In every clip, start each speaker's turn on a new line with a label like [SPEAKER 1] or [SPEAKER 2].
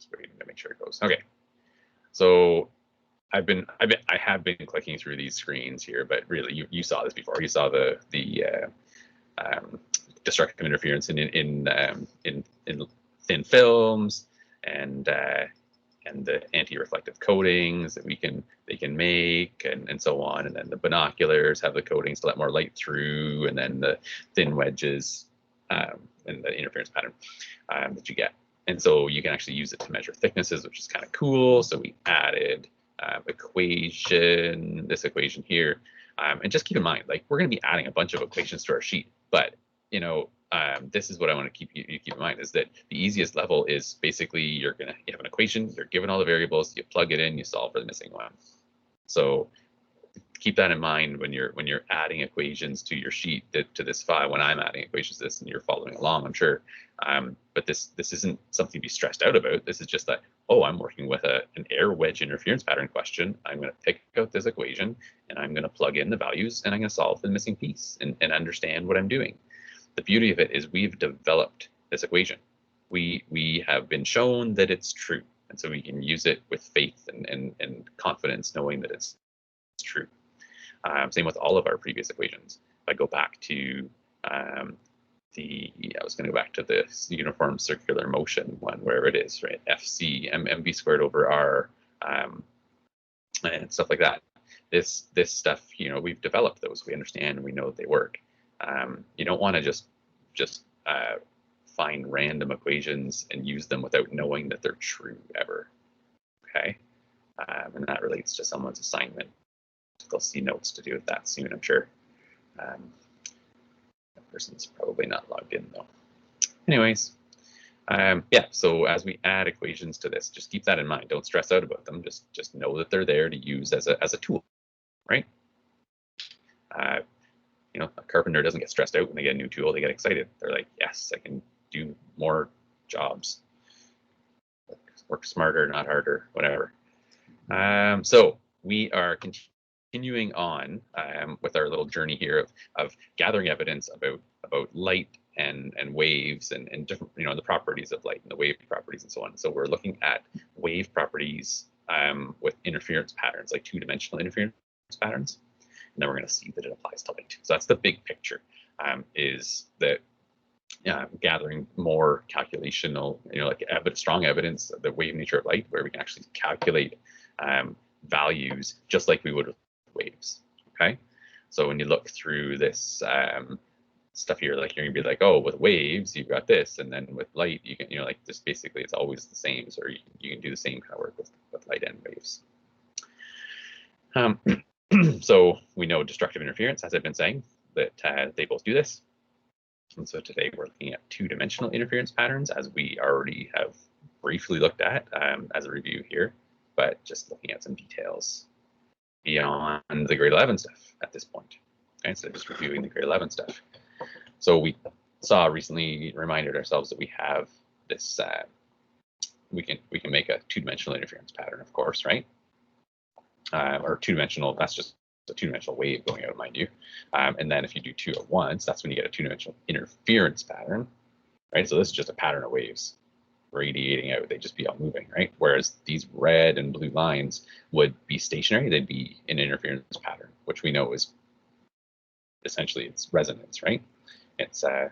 [SPEAKER 1] just waiting to make sure it goes. Okay, so I have been clicking through these screens here, but really you saw this before. You saw the destructive interference in thin films and the anti-reflective coatings that they can make and so on. And then the binoculars have the coatings to let more light through, and then the thin wedges and the interference pattern that you get. And so you can actually use it to measure thicknesses, which is kind of cool. So we added this equation here. And just keep in mind, like, we're going to be adding a bunch of equations to our sheet, but this is what I want to keep in mind, is that the easiest level is basically you have an equation, you're given all the variables, you plug it in, you solve for the missing one. So keep that in mind when you're adding equations to your sheet, to this file. When I'm adding equations to this, and you're following along, I'm sure. But this isn't something to be stressed out about. This is just that, oh, I'm working with an air wedge interference pattern question. I'm going to pick out this equation, and I'm going to plug in the values, and I'm going to solve for the missing piece and understand what I'm doing. The beauty of it is we've developed this equation. We have been shown that it's true, and so we can use it with faith and confidence, knowing that it's true. Same with all of our previous equations. If I go back to I was going to go back to the uniform circular motion one, where it is, right? FC mv squared over r, and stuff like that. This stuff, we've developed those. We understand and we know that they work. You don't want to just find random equations and use them without knowing that they're true ever. Okay, and that relates to someone's assignment. They'll see notes to do with that soon, I'm sure. That person's probably not logged in though. Anyways, yeah. So as we add equations to this, just keep that in mind. Don't stress out about them. Just know that they're there to use as a tool, right? A carpenter doesn't get stressed out when they get a new tool. They get excited. They're like, yes, I can do more jobs. Work smarter, not harder, whatever. So we are continuing on with our little journey here of gathering evidence about light and waves and different, the properties of light and the wave properties and so on. So we're looking at wave properties with interference patterns, like two-dimensional interference patterns. And then we're going to see that it applies to light. So that's the big picture, is that gathering more calculational, like strong evidence of the wave nature of light, where we can actually calculate values just like we would with waves. Okay, so when you look through this stuff here, like, you're gonna be like, oh, with waves you've got this, and then with light you can, like, this basically it's always the same. So you can do the same kind of work with light and waves. So we know destructive interference, as I've been saying, that they both do this. And so today we're looking at two-dimensional interference patterns, as we already have briefly looked at as a review here, but just looking at some details beyond the grade 11 stuff at this point. Okay, so just reviewing the grade 11 stuff. So we saw recently, reminded ourselves that we have this, we can make a two-dimensional interference pattern, of course, right? Or two-dimensional, that's just a two-dimensional wave going out, mind you. And then if you do two at once, that's when you get a two-dimensional interference pattern, right? So this is just a pattern of waves radiating out. They'd just be all moving, right? Whereas these red and blue lines would be stationary. They'd be an interference pattern, which we know is essentially it's resonance, right? It's an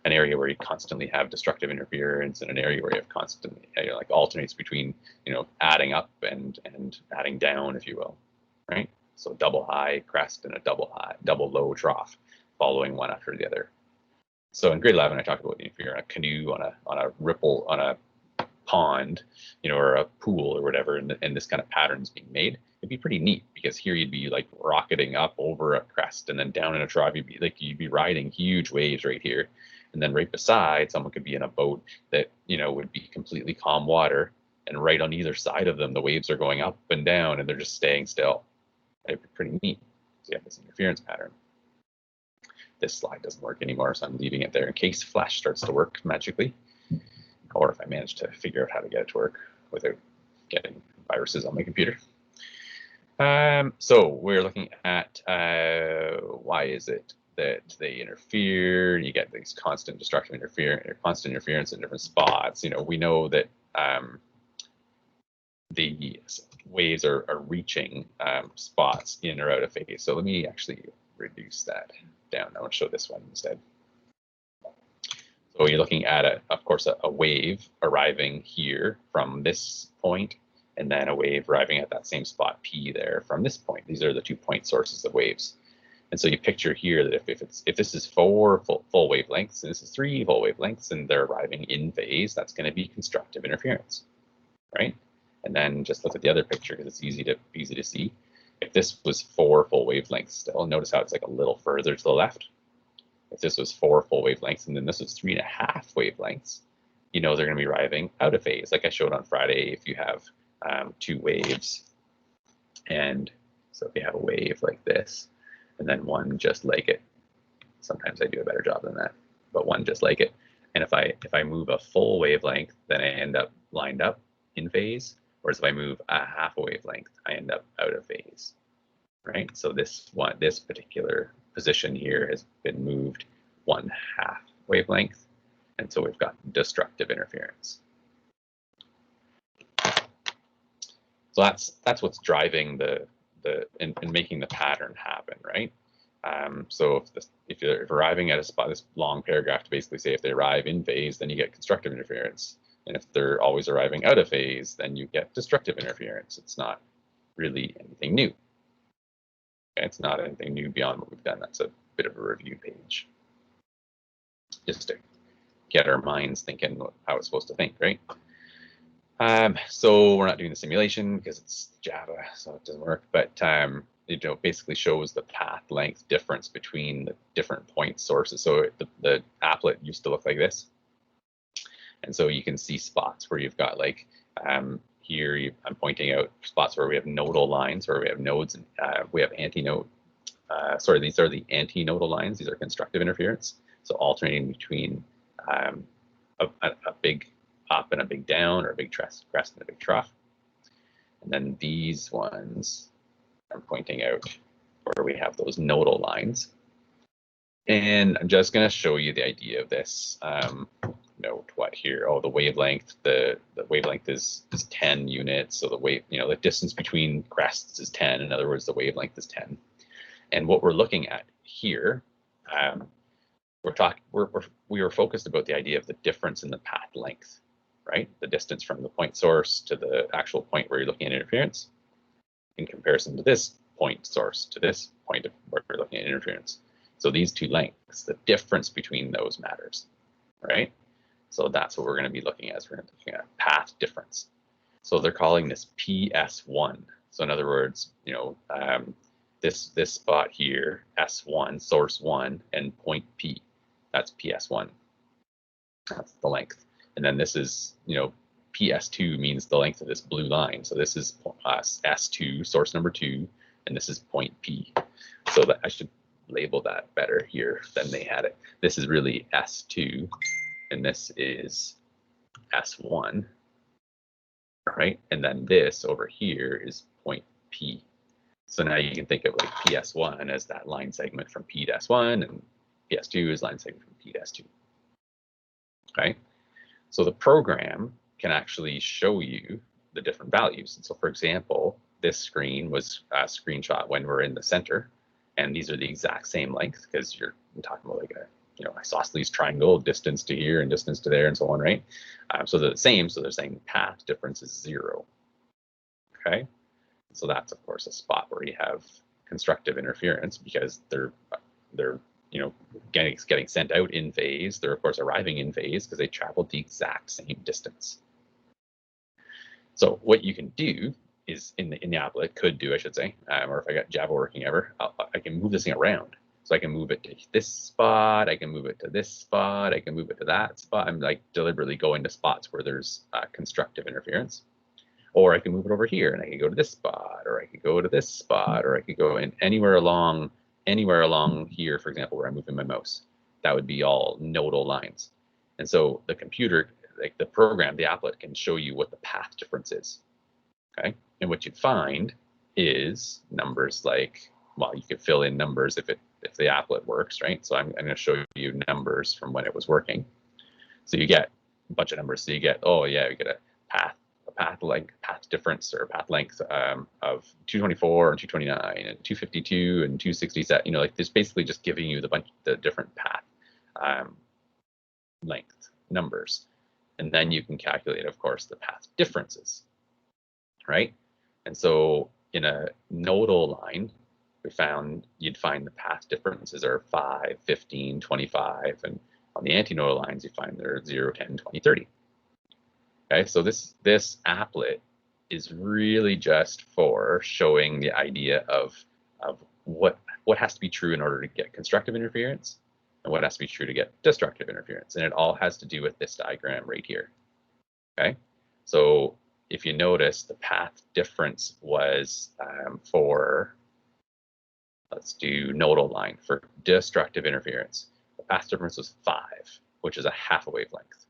[SPEAKER 1] area where you constantly have destructive interference, and an area where you have constantly, like, alternates between, adding up and adding down, if you will, right? So double high crest and a double low trough, following one after the other. So in grade 11, I talked about if you're in a canoe on a ripple, on a pond, or a pool or whatever, and this kind of pattern's being made, it'd be pretty neat, because here you'd be like rocketing up over a crest and then down in a trough. You'd be riding huge waves right here, and then right beside, someone could be in a boat that would be completely calm water, and right on either side of them, the waves are going up and down, and they're just staying still. It'd be pretty neat. So you have this interference pattern. This slide doesn't work anymore, so I'm leaving it there in case Flash starts to work magically, or if I manage to figure out how to get it to work without getting viruses on my computer. So we're looking at why is it that they interfere? You get these constant destructive interference, constant interference in different spots. We know that the waves are reaching spots in or out of phase. So let me actually reduce that down. I want to show this one instead. So you're looking at, of course, a wave arriving here from this point, and then a wave arriving at that same spot P there from this point. These are the 2 point sources of waves. And so you picture here that if this is 4 full wavelengths, and this is 3 full wavelengths, and they're arriving in phase, that's going to be constructive interference, right? And then just look at the other picture because it's easy to see. If this was 4 full wavelengths still, notice how it's like a little further to the left. If this was 4 full wavelengths and then this was 3.5 wavelengths, you know they're going to be arriving out of phase. Like I showed on Friday, if you have 2 waves, and so if you have a wave like this, and then one just like it, sometimes I do a better job than that, but one just like it. And if I move a full wavelength, then I end up lined up in phase. Whereas if I move a half a wavelength, I end up out of phase, right? So this particular position here has been moved 1/2 wavelength, and so we've got destructive interference. So that's what's driving and making the pattern happen, right? So if you're arriving at a spot, this long paragraph to basically say if they arrive in phase, then you get constructive interference. And if they're always arriving out of phase, then you get destructive interference. It's not really anything new. Okay, it's not anything new beyond what we've done. That's a bit of a review page, just to get our minds thinking how it's supposed to think, right? So we're not doing the simulation because it's Java, so it doesn't work. But it basically shows the path length difference between the different point sources. So the applet used to look like this. And so you can see spots where you've got like here I'm pointing out spots where we have nodal lines, where we have nodes, and we have antinode. Sorry, these are the antinodal lines. These are constructive interference. So alternating between a big up and a big down, or a big crest and a big trough. And then these ones I'm pointing out where we have those nodal lines. And I'm just going to show you the idea of this. Note what here? Oh, the wavelength. The wavelength is 10 units. So the distance between crests is 10. In other words, the wavelength is 10. And what we're looking at here, we were focused about the idea of the difference in the path length, right? The distance from the point source to the actual point where you're looking at interference, in comparison to this point source to this point where we're looking at interference. So these 2 lengths, the difference between those matters, right? So that's what we're going to be looking at. We're going to be looking at path difference. So they're calling this PS1. So in other words, this spot here, S1, source 1, and point P, that's PS1. That's the length. And then this is, PS2 means the length of this blue line. So this is S2, source number 2, and this is point P. So that I should label that better here than they had it. This is really S2, and this is S1, right? And then this over here is point P. So now you can think of like PS1 as that line segment from P to S1, and PS2 is line segment from P to S2. Okay, so the program can actually show you the different values. And so, for example, this screen was a screenshot when we're in the center, and these are the exact same length because you're talking about like a isosceles triangle, distance to here and distance to there and so on, right? So they're the same. So they're saying path difference is 0. Okay, so that's of course a spot where you have constructive interference because they're getting sent out in phase. They're of course arriving in phase because they traveled the exact same distance. So what you can do is in the applet I should say, or if I got Java working ever, I can move this thing around. So I can move it to this spot, I can move it to this spot, I can move it to that spot. I'm like deliberately going to spots where there's constructive interference. Or I can move it over here and I can go to this spot, or I could go to this spot, or I could go in anywhere along here, for example, where I'm moving my mouse. That would be all nodal lines. And so the computer, like the program, the applet can show you what the path difference is. Okay. And what you'd find is numbers like, well, you could fill in numbers if the applet works, right? So I'm going to show you numbers from when it was working. So you get a bunch of numbers. So you get, you get a path difference or path length of 224 and 229 and 252 and 267. You know, like this basically just giving you the different path length numbers, and then you can calculate, of course, the path differences, right? And so in a nodal line, we found you'd find the path differences are 5, 15, 25, and on the antinodal lines, you find they're 0, 10, 20, 30. Okay, so this applet is really just for showing the idea of what has to be true in order to get constructive interference and what has to be true to get destructive interference. And it all has to do with this diagram right here. Okay, so if you notice, the path difference was for, let's do nodal line for destructive interference. The path difference was 5, which is a half a wavelength,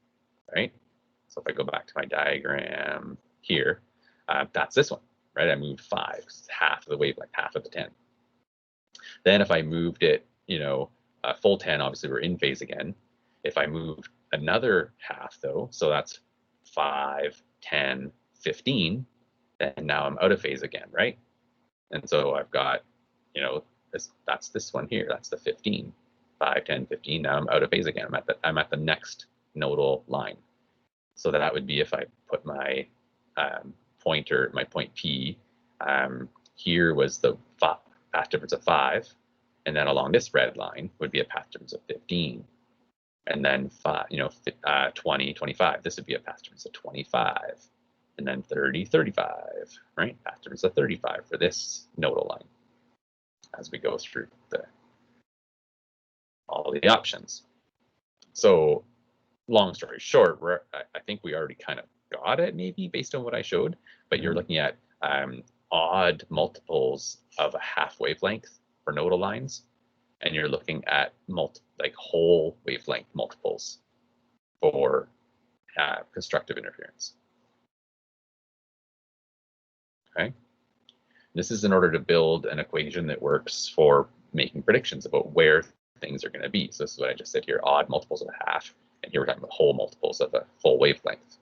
[SPEAKER 1] right? So if I go back to my diagram here, that's this one, right? I moved 5, it's half of the wavelength, half of the 10. Then if I moved it, you know, a full 10, obviously we're in phase again. If I moved another half though, so that's 5, 10, 15, then now I'm out of phase again, right? And so I've got, you know, that's this one here, that's the 15, 5, 10, 15, now I'm out of phase again. I'm at the next nodal line. So that would be if I put my pointer, my point P, here was the path difference of 5, and then along this red line would be a path difference of 15, and then 5, you know, 20, 25. This would be a path difference of 25, and then 30, 35, right? Path difference of 35 for this nodal line as we go through all the options. So long story short, I think we already kind of got it maybe based on what I showed, but you're looking at odd multiples of a half wavelength for nodal lines, and you're looking at whole wavelength multiples for constructive interference. Okay, this is in order to build an equation that works for making predictions about where things are going to be. So this is what I just said here: odd multiples of a half, and here we're talking about whole multiples of a full wavelength.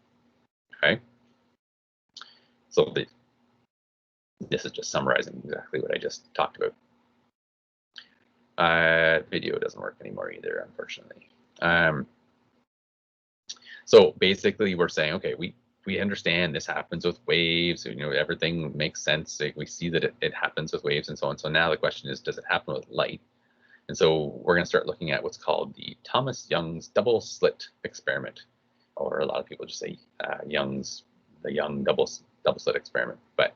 [SPEAKER 1] Okay, so this is just summarizing exactly what I just talked about. Video doesn't work anymore either, unfortunately. So basically we're saying, okay, we understand this happens with waves, you know, everything makes sense. We see that it happens with waves and so on. So now the question is, does it happen with light? And so we're going to start looking at what's called the Thomas-Young's double slit experiment, or a lot of people just say the Young double slit experiment. But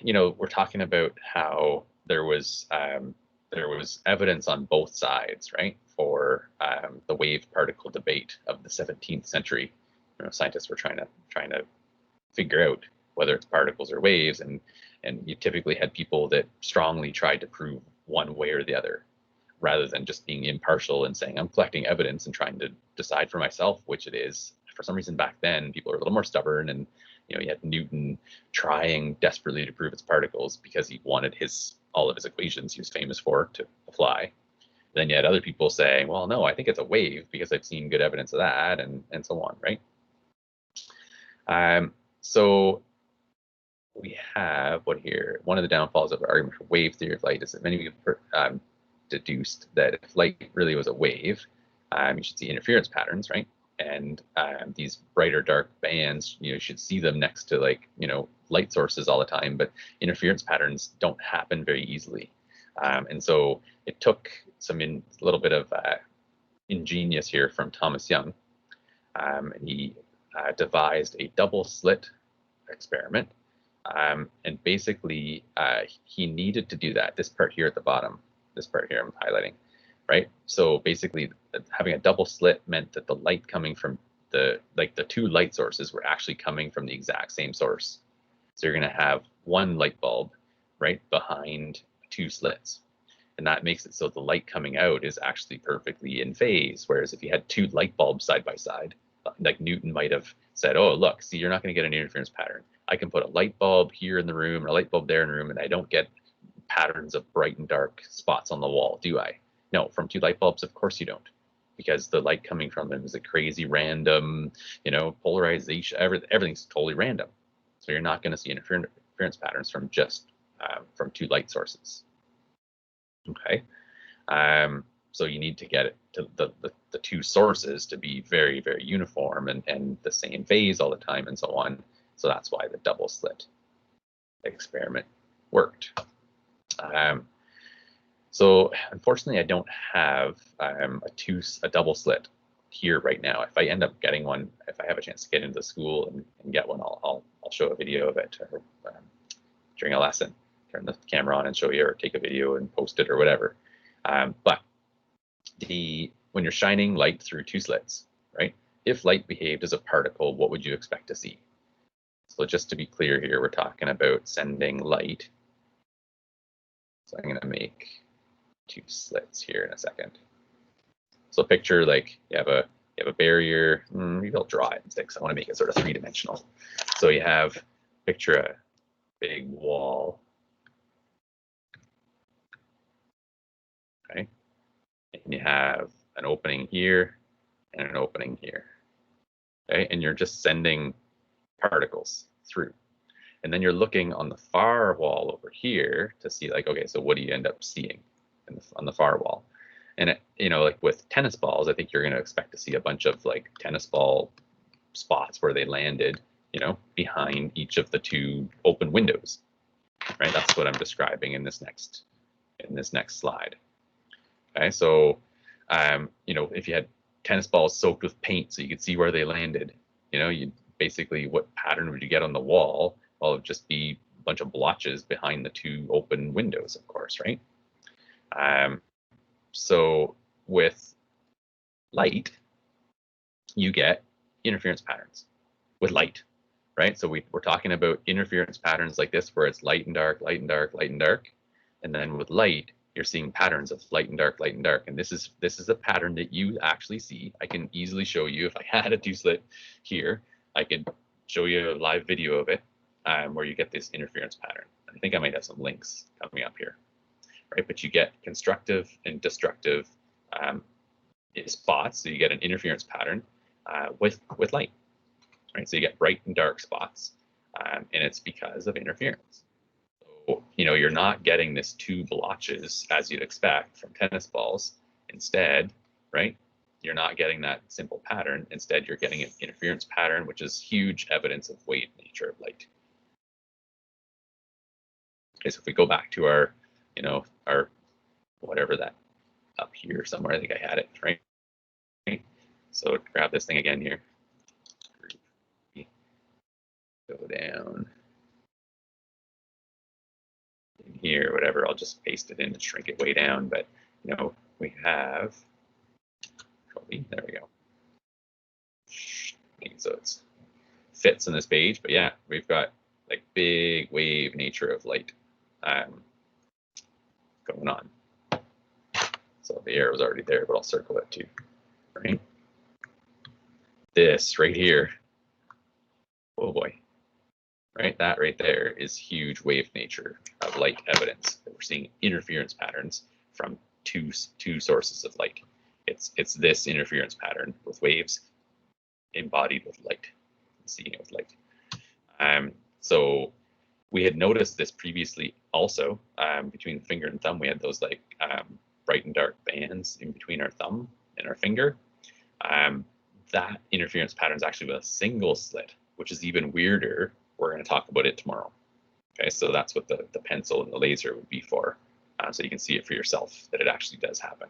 [SPEAKER 1] you know, we're talking about how there was evidence on both sides, right, for the wave particle debate of the 17th century. You know, scientists were trying to figure out whether it's particles or waves, and you typically had people that strongly tried to prove one way or the other, rather than just being impartial and saying, I'm collecting evidence and trying to decide for myself which it is. For some reason back then, people were a little more stubborn, and you know, you had Newton trying desperately to prove it's particles because he wanted all of his equations he was famous for to apply. Then you had other people saying, well, no, I think it's a wave because I've seen good evidence of that, and so on, right? So we have what here? One of the downfalls of our argument for wave theory of light is that many people deduced that if light really was a wave, you should see interference patterns, right? And these bright or dark bands, you should see them next to light sources all the time, but interference patterns don't happen very easily. And so it took a little bit of ingenious here from Thomas Young. And he devised a double slit experiment. And basically, he needed to do that. This part here at the bottom, this part here I'm highlighting, right? So basically, having a double slit meant that the light coming from the two light sources were actually coming from the exact same source. So you're going to have one light bulb right behind two slits. And that makes it so the light coming out is actually perfectly in phase. Whereas if you had two light bulbs side by side, like Newton might have said, oh, look, see, you're not going to get an interference pattern. I can put a light bulb here in the room, or a light bulb there in the room, and I don't get patterns of bright and dark spots on the wall, do I? No, from two light bulbs, of course you don't. because the light coming from them is a crazy random, polarization. Everything's totally random. So you're not going to see interference patterns from just from two light sources. Okay. So you need to get it to the two sources to be very, very uniform and the same phase all the time and so on. So that's why the double slit experiment worked. So unfortunately, I don't have a double slit here right now. If I end up getting one, if I have a chance to get into the school and get one, I'll show a video of it or, during a lesson. Turn the camera on and show you, or take a video and post it or whatever. But when you're shining light through two slits, right? If light behaved as a particle, what would you expect to see? So just to be clear here, we're talking about sending light. So I'm going to make two slits here in a second. So picture like you have a barrier. Maybe I'll draw it instead because I want to make it sort of three-dimensional. So you have, picture a big wall. Okay. And you have an opening here and an opening here. Okay. And you're just sending particles through. And then you're looking on the far wall over here to see, like, okay, so what do you end up seeing on the far wall? And like with tennis balls, I think you're going to expect to see a bunch of like tennis ball spots where they landed, behind each of the two open windows, right? That's what I'm describing in this next slide. Okay, so if you had tennis balls soaked with paint, so you could see where they landed, you basically, what pattern would you get on the wall? Well, it would just be a bunch of blotches behind the two open windows, of course, right? So with light, you get interference patterns with light, right? So we're talking about interference patterns like this, where it's light and dark, light and dark, light and dark. And then with light, you're seeing patterns of light and dark, light and dark. And this is a pattern that you actually see. I can easily show you, if I had a two slit here, I could show you a live video of it, where you get this interference pattern. I think I might have some links coming up here, right? But you get constructive and destructive spots. So you get an interference pattern with light, right? So you get bright and dark spots, and it's because of interference. So, you're not getting this two blotches as you'd expect from tennis balls. Instead, right, you're not getting that simple pattern. Instead, you're getting an interference pattern, which is huge evidence of wave nature of light. Okay, so if we go back to our, our whatever that up here somewhere, I think I had it, right? So grab this thing again here. Go down in here, whatever. I'll just paste it in to shrink it way down. But we have, there we go. So it fits on this page. But yeah, we've got like big wave nature of light going on. So the arrow's already there, but I'll circle it too, right? This right here, oh boy, right? That right there is huge wave nature of light evidence that we're seeing interference patterns from two sources of light. It's this interference pattern with waves embodied with light, seeing it with light. So we had noticed this previously also, between the finger and thumb. We had those like bright and dark bands in between our thumb and our finger. That interference pattern is actually with a single slit, which is even weirder. We're going to talk about it tomorrow. Okay, so that's what the pencil and the laser would be for. So you can see it for yourself that it actually does happen.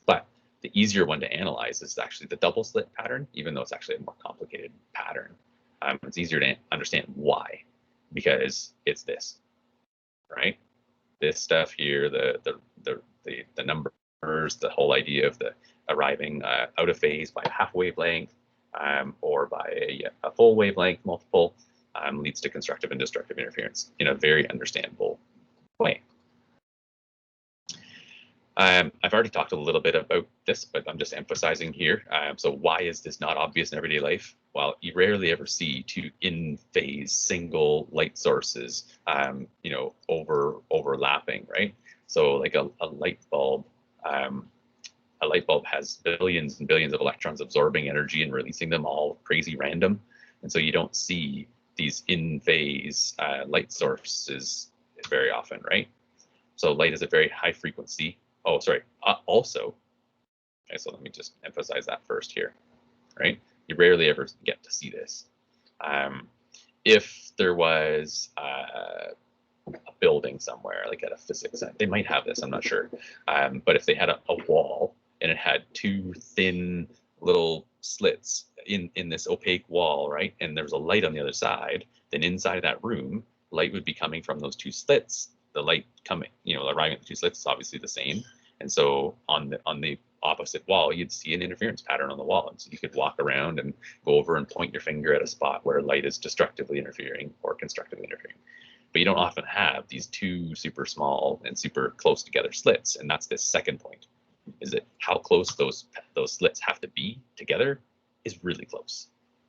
[SPEAKER 1] But the easier one to analyze is actually the double slit pattern, even though it's actually a more complicated pattern. It's easier to understand why, because it's this, right? This stuff here, the numbers, the whole idea of the arriving out of phase by a half wavelength, or by a full wavelength multiple, leads to constructive and destructive interference in a very understandable way. I've already talked a little bit about this, but I'm just emphasizing here. So why is this not obvious in everyday life? Well, you rarely ever see two in-phase single light sources, overlapping, right? So like a light bulb, a light bulb has billions and billions of electrons absorbing energy and releasing them all crazy random. And so you don't see these in phase light sources very often, right? So light is a very high frequency. Oh, sorry. Also, okay, so let me just emphasize that first here, right? You rarely ever get to see this. If there was a building somewhere, like at a physics center, they might have this, I'm not sure. But if they had a wall and it had two thin little slits in this opaque wall, right? And there was a light on the other side, then inside of that room, light would be coming from those two slits. The light coming, arriving at the two slits is obviously the same. And so on the opposite wall, you'd see an interference pattern on the wall. And so you could walk around and go over and point your finger at a spot where light is destructively interfering or constructively interfering. But you don't often have these two super small and super close together slits. And that's this second point, is that how close those slits have to be together is really close,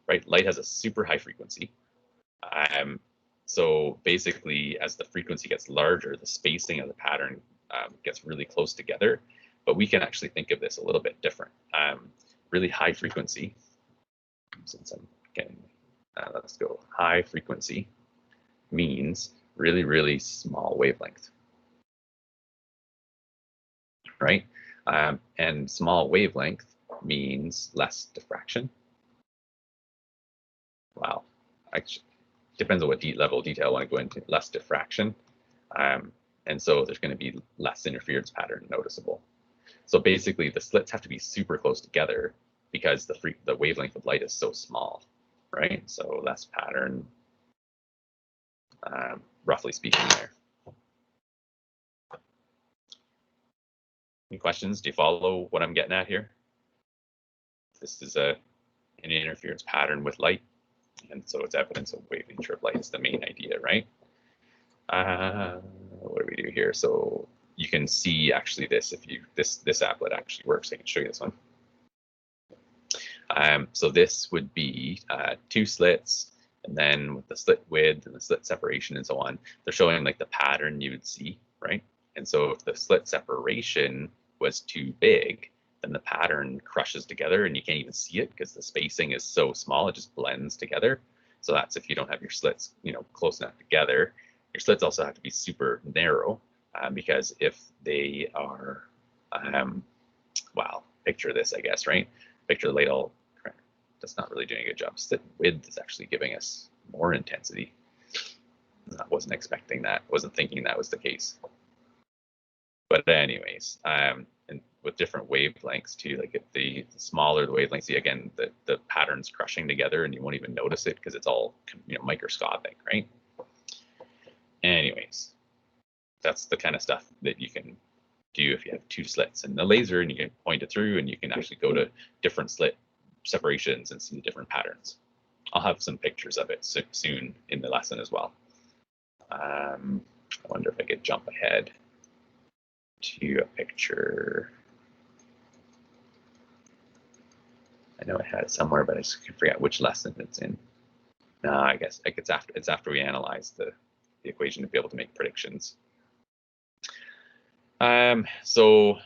[SPEAKER 1] right? Light has a super high frequency. So basically, as the frequency gets larger, the spacing of the pattern gets really close together. But we can actually think of this a little bit different. Really high frequency, since I'm getting, let's go high frequency, means really, really small wavelength, right? And small wavelength means less diffraction. Wow, actually, depends on what level of detail I want to go into. Less diffraction, and so there's going to be less interference pattern noticeable. So basically, the slits have to be super close together because the wavelength of light is so small, right? So less pattern, roughly speaking there. Any questions? Do you follow what I'm getting at here? This is an interference pattern with light, and so it's evidence of wave nature of light is the main idea, right? What do we do here? So you can see actually this, if you this applet actually works. I can show you this one. So this would be two slits, and then with the slit width and the slit separation and so on, they're showing like the pattern you would see, right? And so if the slit separation was too big, then the pattern crushes together and you can't even see it because the spacing is so small, it just blends together. So that's if you don't have your slits, close enough together. Your slits also have to be super narrow because if they are, well, picture this, I guess, right? Picture the light all, that's not really doing a good job. Slit width is actually giving us more intensity. I wasn't expecting that, wasn't thinking that was the case. But anyways, and with different wavelengths too, like if the smaller the wavelengths, again, the pattern's crushing together and you won't even notice it because it's all microscopic, right? Anyways, that's the kind of stuff that you can do if you have two slits and the laser, and you can point it through and you can actually go to different slit separations and see the different patterns. I'll have some pictures of it soon in the lesson as well. I wonder if I could jump ahead to a picture. I know I had it somewhere, but I just forget which lesson it's in. No, I guess it's after we analyze the equation to be able to make predictions. So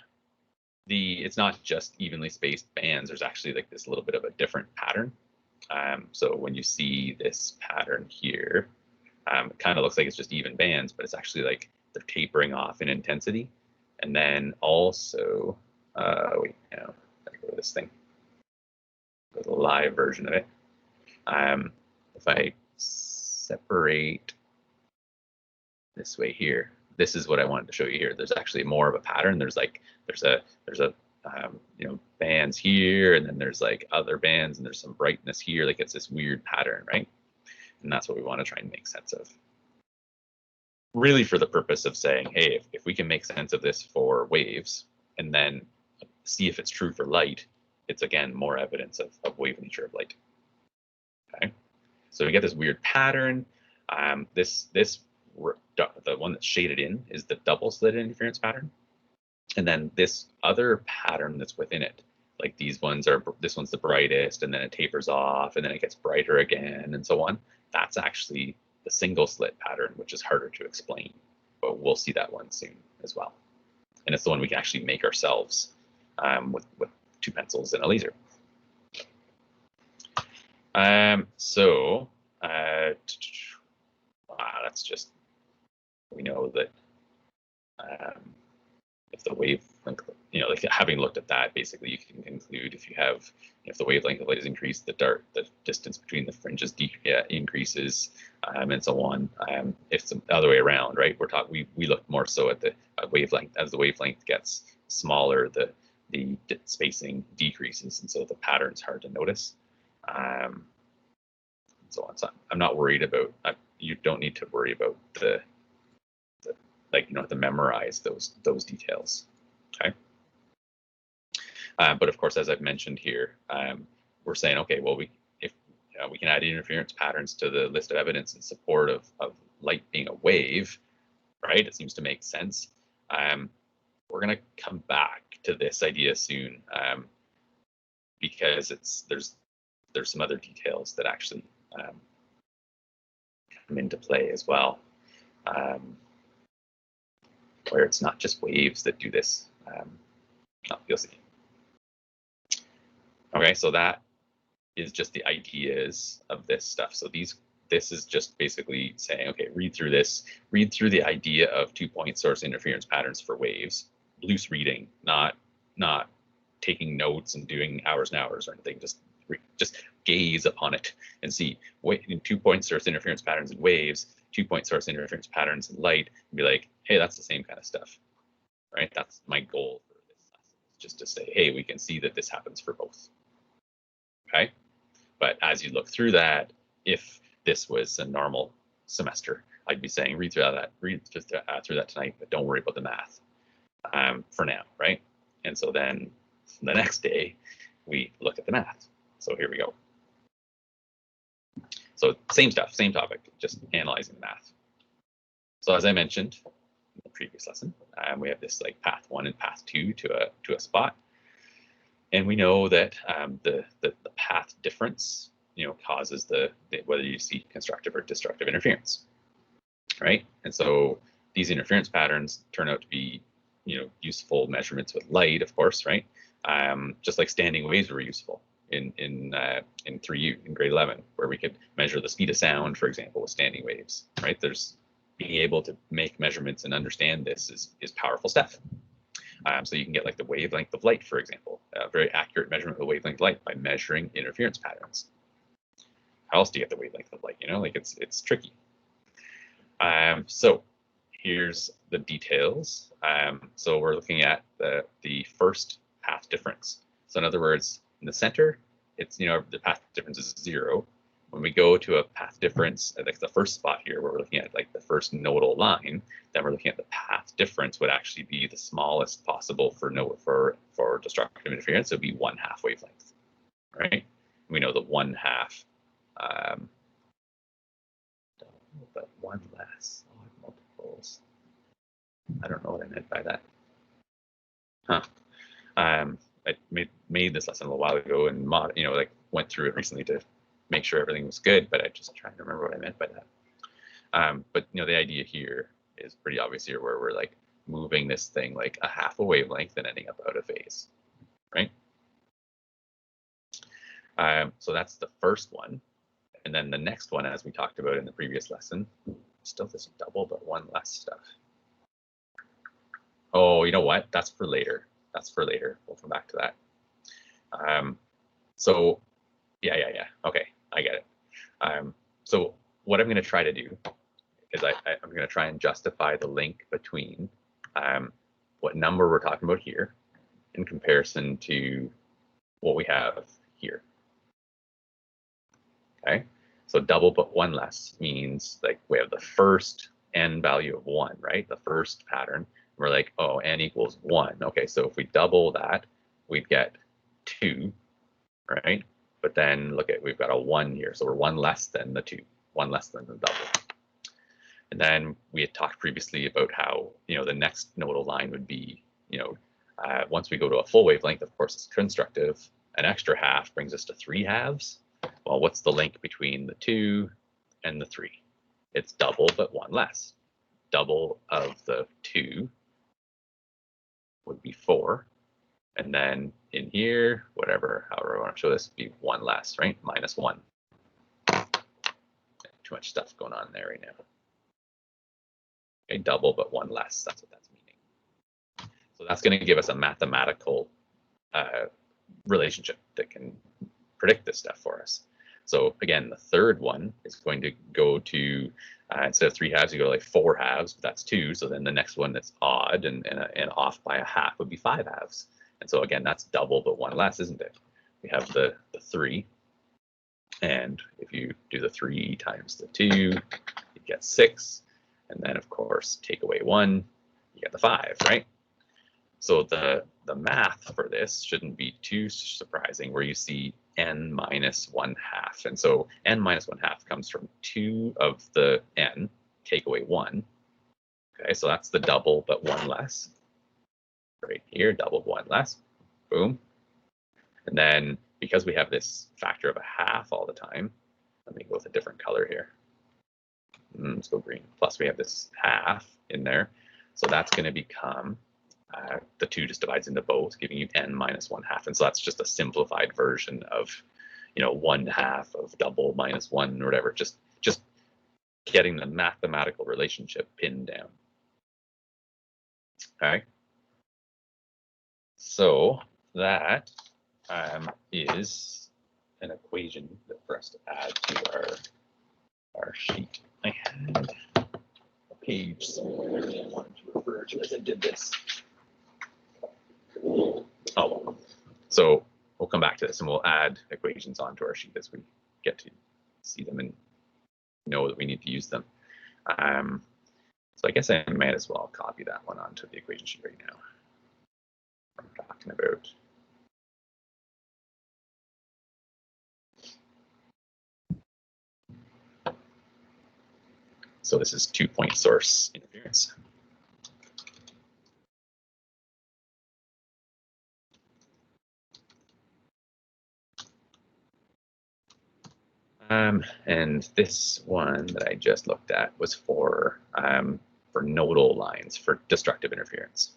[SPEAKER 1] it's not just evenly spaced bands. There's actually like this little bit of a different pattern. So when you see this pattern here, it kind of looks like it's just even bands, but it's actually like they're tapering off in intensity. And then also, wait, let me go to this thing, go to the live version of it. If I separate this way here, this is what I wanted to show you here. There's actually more of a pattern. There's bands here, and then there's like other bands, and there's some brightness here. Like it's this weird pattern, right? And that's what we want to try and make sense of. Really for the purpose of saying, hey, if we can make sense of this for waves and then see if it's true for light, it's again more evidence of wave nature of light. Okay, so we get this weird pattern. The one that's shaded in is the double slit interference pattern, and then this other pattern that's within it, like this one's the brightest, and then it tapers off, and then it gets brighter again, and so on. That's actually the single slit pattern, which is harder to explain, but we'll see that one soon as well. And it's the one we can actually make ourselves with 2 pencils and a laser. That's just, we know that if the wavelength, like having looked at that, basically you can conclude if the wavelength of light is increased, the distance between the fringes increases, and so on. If it's the other way around, right? We look more so at the wavelength. As the wavelength gets smaller, the spacing decreases, and so the pattern's hard to notice. So on. So I'm not worried about. You don't need to worry about the to memorize those details. Okay. But of course, as I've mentioned here, we're saying, okay, well, we can add interference patterns to the list of evidence in support of light being a wave, right? It seems to make sense. We're going to come back to this idea soon, because there's some other details that actually come into play as well, where it's not just waves that do this. You'll see. Okay, so that is just the ideas of this stuff. So this is just basically saying, okay, read through the idea of 2-point source interference patterns for waves. Loose reading, not taking notes and doing hours and hours or anything. Just gaze upon it and see, in 2-point source interference patterns in waves, 2-point source interference patterns in light, and be like, hey, that's the same kind of stuff, right? That's my goal for this lesson, just to say, hey, we can see that this happens for both. Okay, but as you look through that, if this was a normal semester, I'd be saying read through that tonight, but don't worry about the math for now, right? And so then the next day we look at the math. So here we go. So same stuff, same topic, just analyzing the math. So as I mentioned in the previous lesson, we have this like path 1 and path 2 to a spot. And we know that the path difference, causes whether you see constructive or destructive interference, right? And so these interference patterns turn out to be, useful measurements with light, of course, right? Just like standing waves were useful in 3U in grade 11, where we could measure the speed of sound, for example, with standing waves, right? Being able to make measurements and understand this is powerful stuff. So you can get like the wavelength of light, for example, a very accurate measurement of the wavelength of light by measuring interference patterns. How else do you get the wavelength of light? It's tricky. So here's the details. So we're looking at the first path difference. So in other words, in the center, it's the path difference is 0. When we go to a path difference, like the first spot here, where we're looking at like the first nodal line, then we're looking at the path difference would actually be the smallest possible for destructive interference. It would be 1/2 wavelength, right? We know that 1/2, but 1 less odd multiples. I don't know what I meant by that. I made this lesson a little while ago and went through it recently to make sure everything was good, but I just trying to remember what I meant by that. But the idea here is pretty obvious here, where we're like moving this thing like 1/2 a wavelength and ending up out of phase, right? So that's the first one. And then the next one, as we talked about in the previous lesson, still this double, but 1 less stuff. Oh, you know what? That's for later. We'll come back to that. So yeah. Okay, I get it. So what I'm going to try to do is I'm going to try and justify the link between what number we're talking about here in comparison to what we have here. Okay, so double but 1 less means like we have the first n value of 1, right? The first pattern. We're like, oh, n equals 1. Okay, so if we double that, we'd get 2, right? But then look at, we've got a 1 here, so we're 1 less than the 2, 1 less than the double. And then we had talked previously about how, the next nodal line would be, once we go to a full wavelength, of course, it's constructive. An extra 1/2 brings us to 3/2. Well, what's the link between the 2 and the 3? It's double, but 1 less. Double of the 2 would be 4. And then in here, whatever, however I want to show this, be one less, right? Minus one. Too much stuff going on there right now. Okay, double, but one less. That's what that's meaning. So that's going to give us a mathematical relationship that can predict this stuff for us. So again, the third one is going to go to, instead of 3 halves, you go like 4 halves, but that's 2. So then the next one that's odd and off by a half would be 5 halves. And so again, that's double, but one less, isn't it? We have the 3. And if you do the 3 times the 2, you get 6. And then, of course, take away 1, you get the 5, right? So the math for this shouldn't be too surprising, where you see n minus 1/2. And so n minus 1/2 comes from 2 of the n, take away 1. Okay, so that's the double, but 1 less. Right here, double, 1 less. Boom. And then because we have this factor of a half all the time, let me go with a different color here. Let's go green. Plus we have this half in there. So that's going to become, the 2 just divides into both, giving you n minus 1/2. And so that's just a simplified version of, 1/2 of double minus 1 or whatever, just getting the mathematical relationship pinned down. Okay. So that is an equation for us to add to our sheet. I had a page somewhere that I wanted to refer to as I did this. Oh, well. So we'll come back to this and we'll add equations onto our sheet as we get to see them and know that we need to use them. So I guess I might as well copy that one onto the equation sheet right now. I'm talking about. So this is 2-point source interference. And this one that I just looked at was for nodal lines for destructive interference.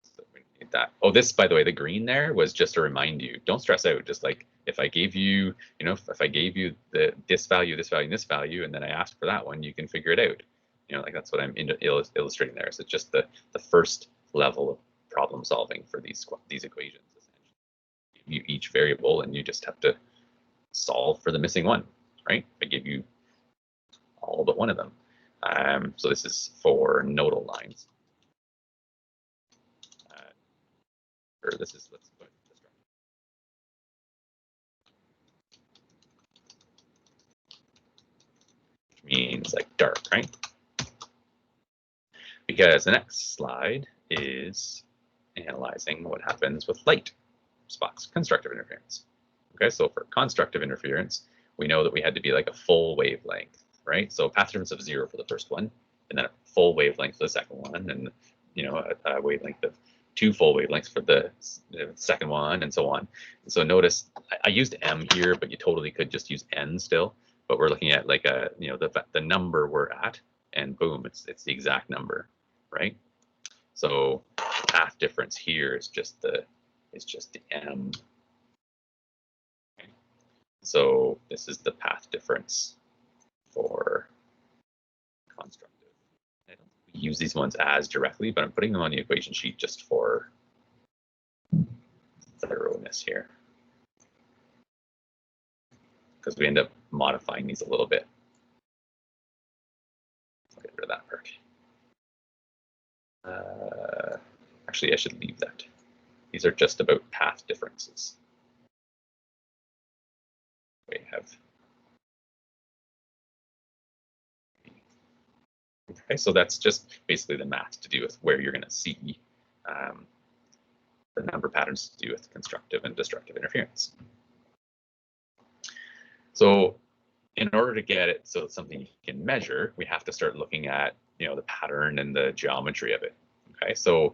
[SPEAKER 1] So we need that. Oh, this, by the way, the green there was just to remind you, don't stress out. Just like if I gave you, if I gave you this value, this value, and this value, and then I asked for that one, you can figure it out. Like that's what I'm illustrating there. So it's just the first level of problem solving for these equations. You each variable and you just have to solve for the missing one, right? I give you all but one of them. So this is for nodal lines. Or this is, let's put this which means like dark, right? Because the next slide is analyzing what happens with light spots, constructive interference. Okay, so for constructive interference, we know that we had to be like a full wavelength, right? So path difference of 0 for the first one, and then a full wavelength for the second one, and a wavelength of 2 full wavelengths for the second one, and so on. And so notice I used m here, but you totally could just use n still. But we're looking at like the number we're at, and boom, it's the exact number, right? So path difference here is just the m. Okay. So this is the path difference for constructive. I don't use these ones as directly, but I'm putting them on the equation sheet just for thoroughness here, because we end up modifying these a little bit. I'll get rid of that part. Actually, I should leave that. These are just about path differences. We have. Okay, so that's just basically the math to do with where you're going to see the number patterns to do with constructive and destructive interference. So in order to get it so it's something you can measure, we have to start looking at the pattern and the geometry of it. Okay, so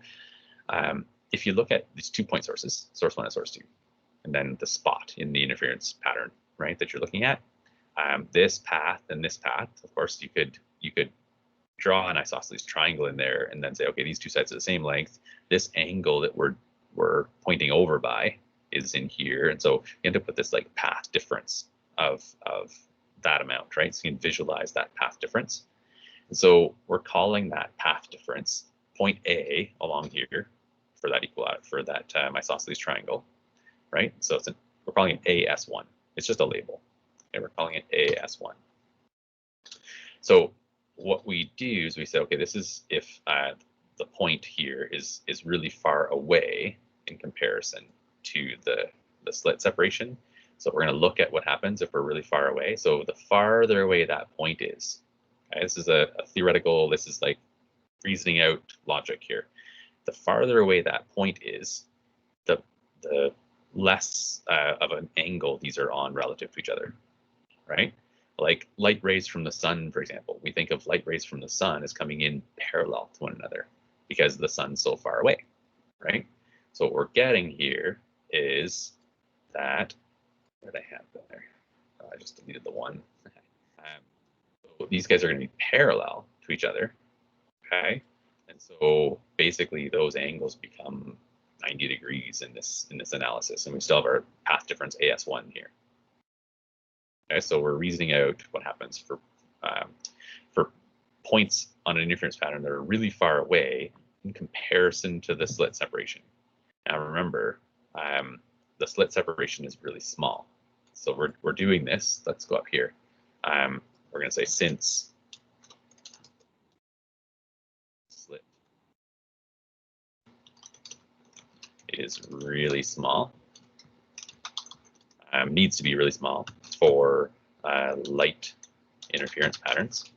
[SPEAKER 1] if you look at these 2-point sources, source 1 and source 2, and then the spot in the interference pattern, right, that you're looking at, this path and this path, of course, you could draw an isosceles triangle in there and then say, okay, these two sides are the same length. This angle that we're pointing over by is in here. And so you end up with this like path difference of that amount, right? So you can visualize that path difference. And so we're calling that path difference point A along here for that isosceles triangle, right? So we're calling it AS1. It's just a label. And we're calling it AS1. So what we do is we say, okay, this is if the point here is really far away in comparison to the slit separation. So we're going to look at what happens if we're really far away. So the farther away that point is, okay, this is a theoretical, this is like reasoning out logic here. The farther away that point is, the less of an angle these are on relative to each other, right? Like light rays from the sun, for example. We think of light rays from the sun as coming in parallel to one another because the sun's so far away, right? So what we're getting here is that, what did I have there? Oh, I just deleted the one. So these guys are going to be parallel to each other, okay? And so basically those angles become 90 degrees in this analysis, and we still have our path difference AS1 here. Okay, so we're reasoning out what happens for points on an interference pattern that are really far away in comparison to the slit separation. Now remember, the slit separation is really small. So we're doing this. Let's go up here. We're going to say since slit is really small, needs to be really small for light interference patterns.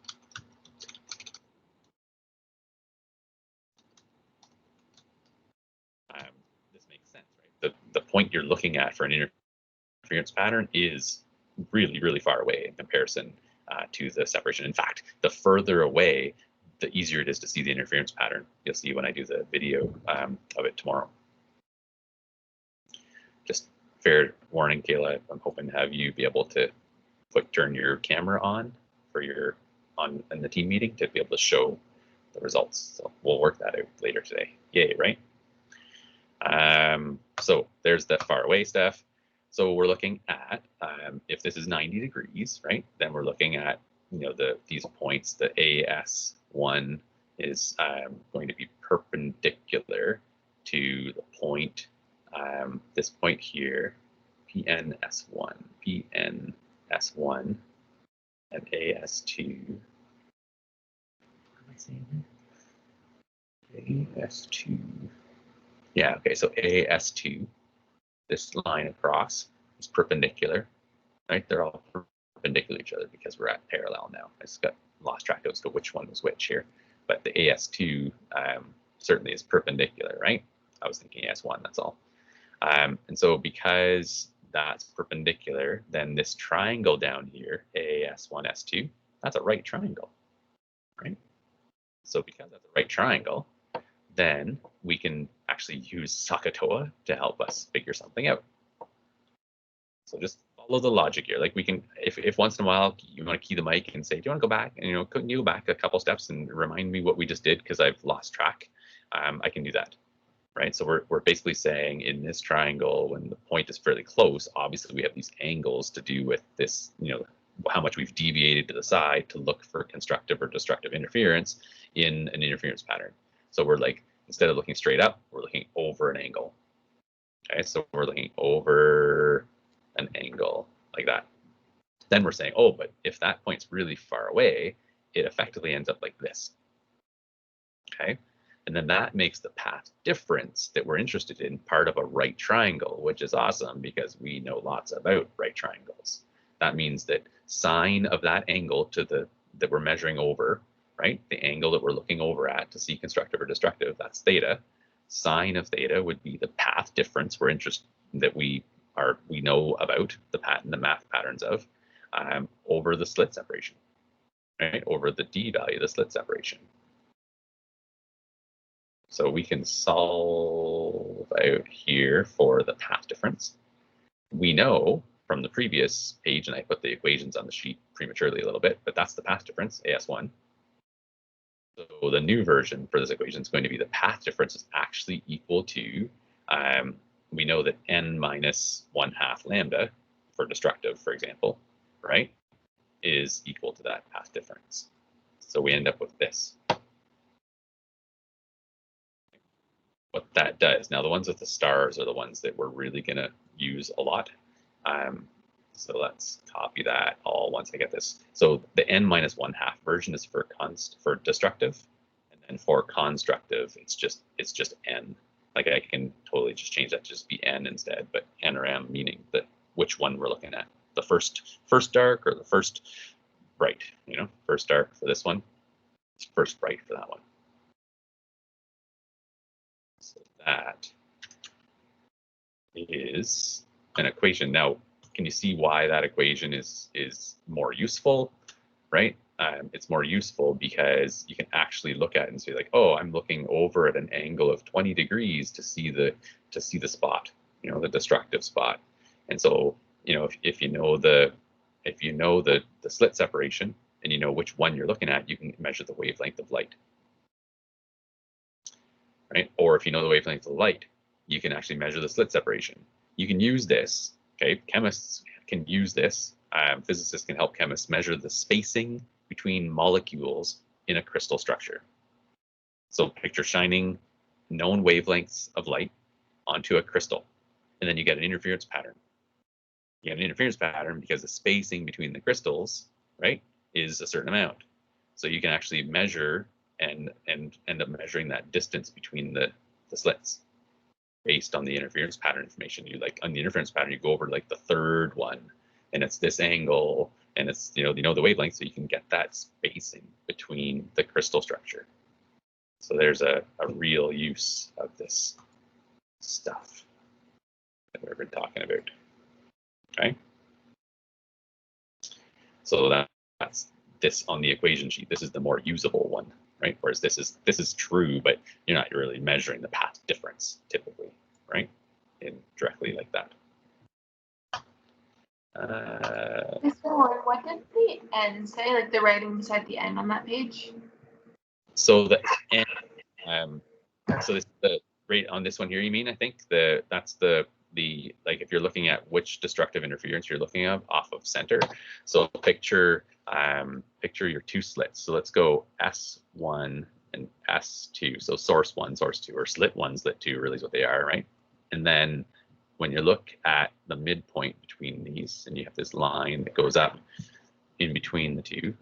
[SPEAKER 1] This makes sense, right? The point you're looking at for an interference pattern is really, really far away in comparison to the separation. In fact, the further away, the easier it is to see the interference pattern. You'll see when I do the video of it tomorrow. Just fair warning, Kayla, I'm hoping to have you be able to turn your camera on for in the team meeting to be able to show the results. So we'll work that out later today. Yay, right? So there's the far away stuff. So we're looking at if this is 90 degrees, right? Then we're looking at these points. The AS1 is going to be perpendicular to the point, this point here, PNS1, PNS1, and AS2. What am I saying here? AS2. Yeah, okay, so AS2, this line across is perpendicular, right? They're all perpendicular to each other because we're at parallel now. I just got lost track as to which one was which here. But the AS2 certainly is perpendicular, right? I was thinking AS1, that's all. And so because that's perpendicular, then this triangle down here, AS1, S2, that's a right triangle, right? So because that's a right triangle, then we can actually use SOHCAHTOA to help us figure something out. So just follow the logic here. Like we can, if once in a while you want to key the mic and say, do you want to go back? And couldn't you go back a couple steps and remind me what we just did because I've lost track? I can do that, right? So we're basically saying in this triangle, when the point is fairly close, obviously we have these angles to do with this, how much we've deviated to the side to look for constructive or destructive interference in an interference pattern. So we're like, instead of looking straight up, we're looking over an angle. Okay, so we're looking over an angle like that. Then we're saying, oh, but if that point's really far away, it effectively ends up like this. Okay, and then that makes the path difference that we're interested in part of a right triangle, which is awesome because we know lots about right triangles. That means that sine of that angle that we're measuring over, right? The angle that we're looking over at to see constructive or destructive, that's theta. Sine of theta would be the path difference we're interested that we know about the math patterns of over the slit separation, right? Over the d value, the slit separation. So we can solve out here for the path difference. We know from the previous page, and I put the equations on the sheet prematurely a little bit, but that's the path difference, AS1. the new version for this equation is going to be the path difference is actually equal to, we know that n minus 1/2 lambda for destructive, for example, right, is equal to that path difference. So we end up with this. What that does, now the ones with the stars are the ones that we're really going to use a lot. So let's copy that all once I get this. So the n minus 1/2 version is for destructive, and then for constructive, it's just n. Like I can totally just change that to just be n instead, but n or m meaning that which one we're looking at, the first dark or the first bright. You know, first dark for this one, first bright for that one. So that is an equation. Now, can you see why that equation is more useful, right? It's more useful because you can actually look at it and say like, oh, I'm looking over at an angle of 20 degrees to see the spot, you know, the destructive spot. And so, you know, if you know the slit separation and you know which one you're looking at, you can measure the wavelength of light, right? Or if you know the wavelength of light, you can actually measure the slit separation. You can use this. Okay, chemists can use this. Physicists can help chemists measure the spacing between molecules in a crystal structure. So picture shining known wavelengths of light onto a crystal, and then you get an interference pattern. You get an interference pattern because the spacing between the crystals, right, is a certain amount. So you can actually measure and end up measuring that distance between the slits based on the interference pattern information. You like on the interference pattern, you go over like the third one, and it's this angle, and it's you know the wavelength, so you can get that spacing between the crystal structure. So there's a real use of this stuff that we've been talking about. Okay. So that's this on the equation sheet. This is the more usable one, right? Whereas this is true, but you're not really measuring the path difference typically, right? Directly like that.
[SPEAKER 2] What did the N say? Like the writing beside the N on that page?
[SPEAKER 1] So the N, so this the rate on this one here. You mean? I think that's the like if you're looking at which destructive interference you're looking at off of center. So picture your two slits. So let's go S1 and S2. So source 1, source 2, or slit 1, slit 2 really is what they are, right? And then when you look at the midpoint between these, and you have this line that goes up in between the two.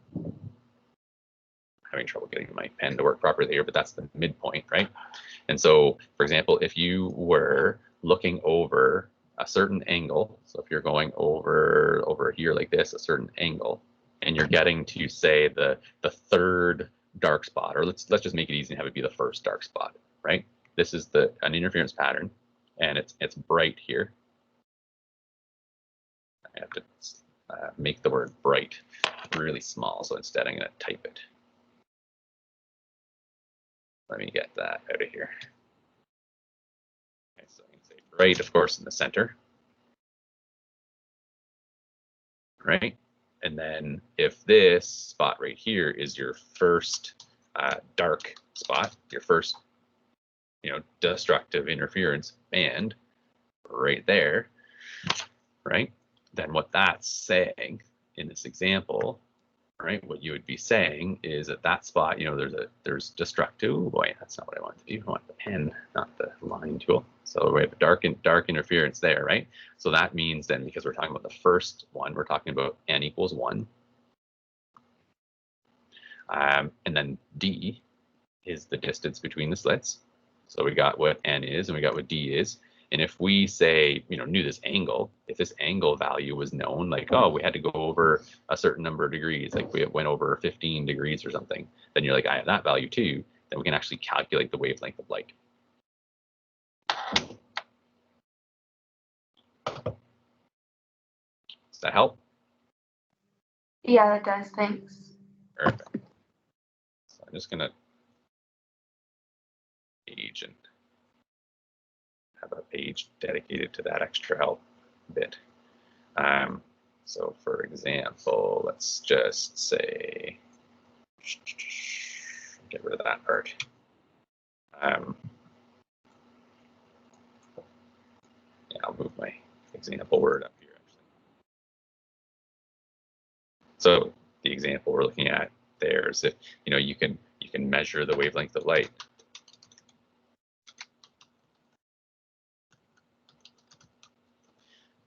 [SPEAKER 1] Having trouble getting my pen to work properly here, but that's the midpoint, right? And so, for example, if you were looking over a certain angle, so if you're going over here like this, a certain angle, and you're getting to say the third dark spot, or let's just make it easy and have it be the first dark spot, right? This is an interference pattern, and it's bright here. I have to make the word bright really small, so instead I'm going to type it. Let me get that out of here. Okay, so I can say bright, of course, in the center. Right? And then if this spot right here is your first dark spot, your first, destructive interference band right there, right? Then what that's saying in this example, right? What you would be saying is at that spot, there's destructive. Oh boy, that's not what I want to do. I want the pen, not the line tool. So we have a dark interference there, right? So that means then, because we're talking about the first one, we're talking about n equals 1. And then d is the distance between the slits. So we got what n is and we got what d is. And if we say, knew this angle, if this angle value was known, like, oh, we had to go over a certain number of degrees, like we went over 15 degrees or something, then you're like, I have that value too, then we can actually calculate the wavelength of light. Does that help?
[SPEAKER 2] Yeah, that does. Thanks.
[SPEAKER 1] Perfect. So I'm just going to page and have a page dedicated to that extra help bit. So for example, let's just say, I'm get rid of that part. Yeah, I'll move my example word up here, actually. So the example we're looking at there is if you can measure the wavelength of light.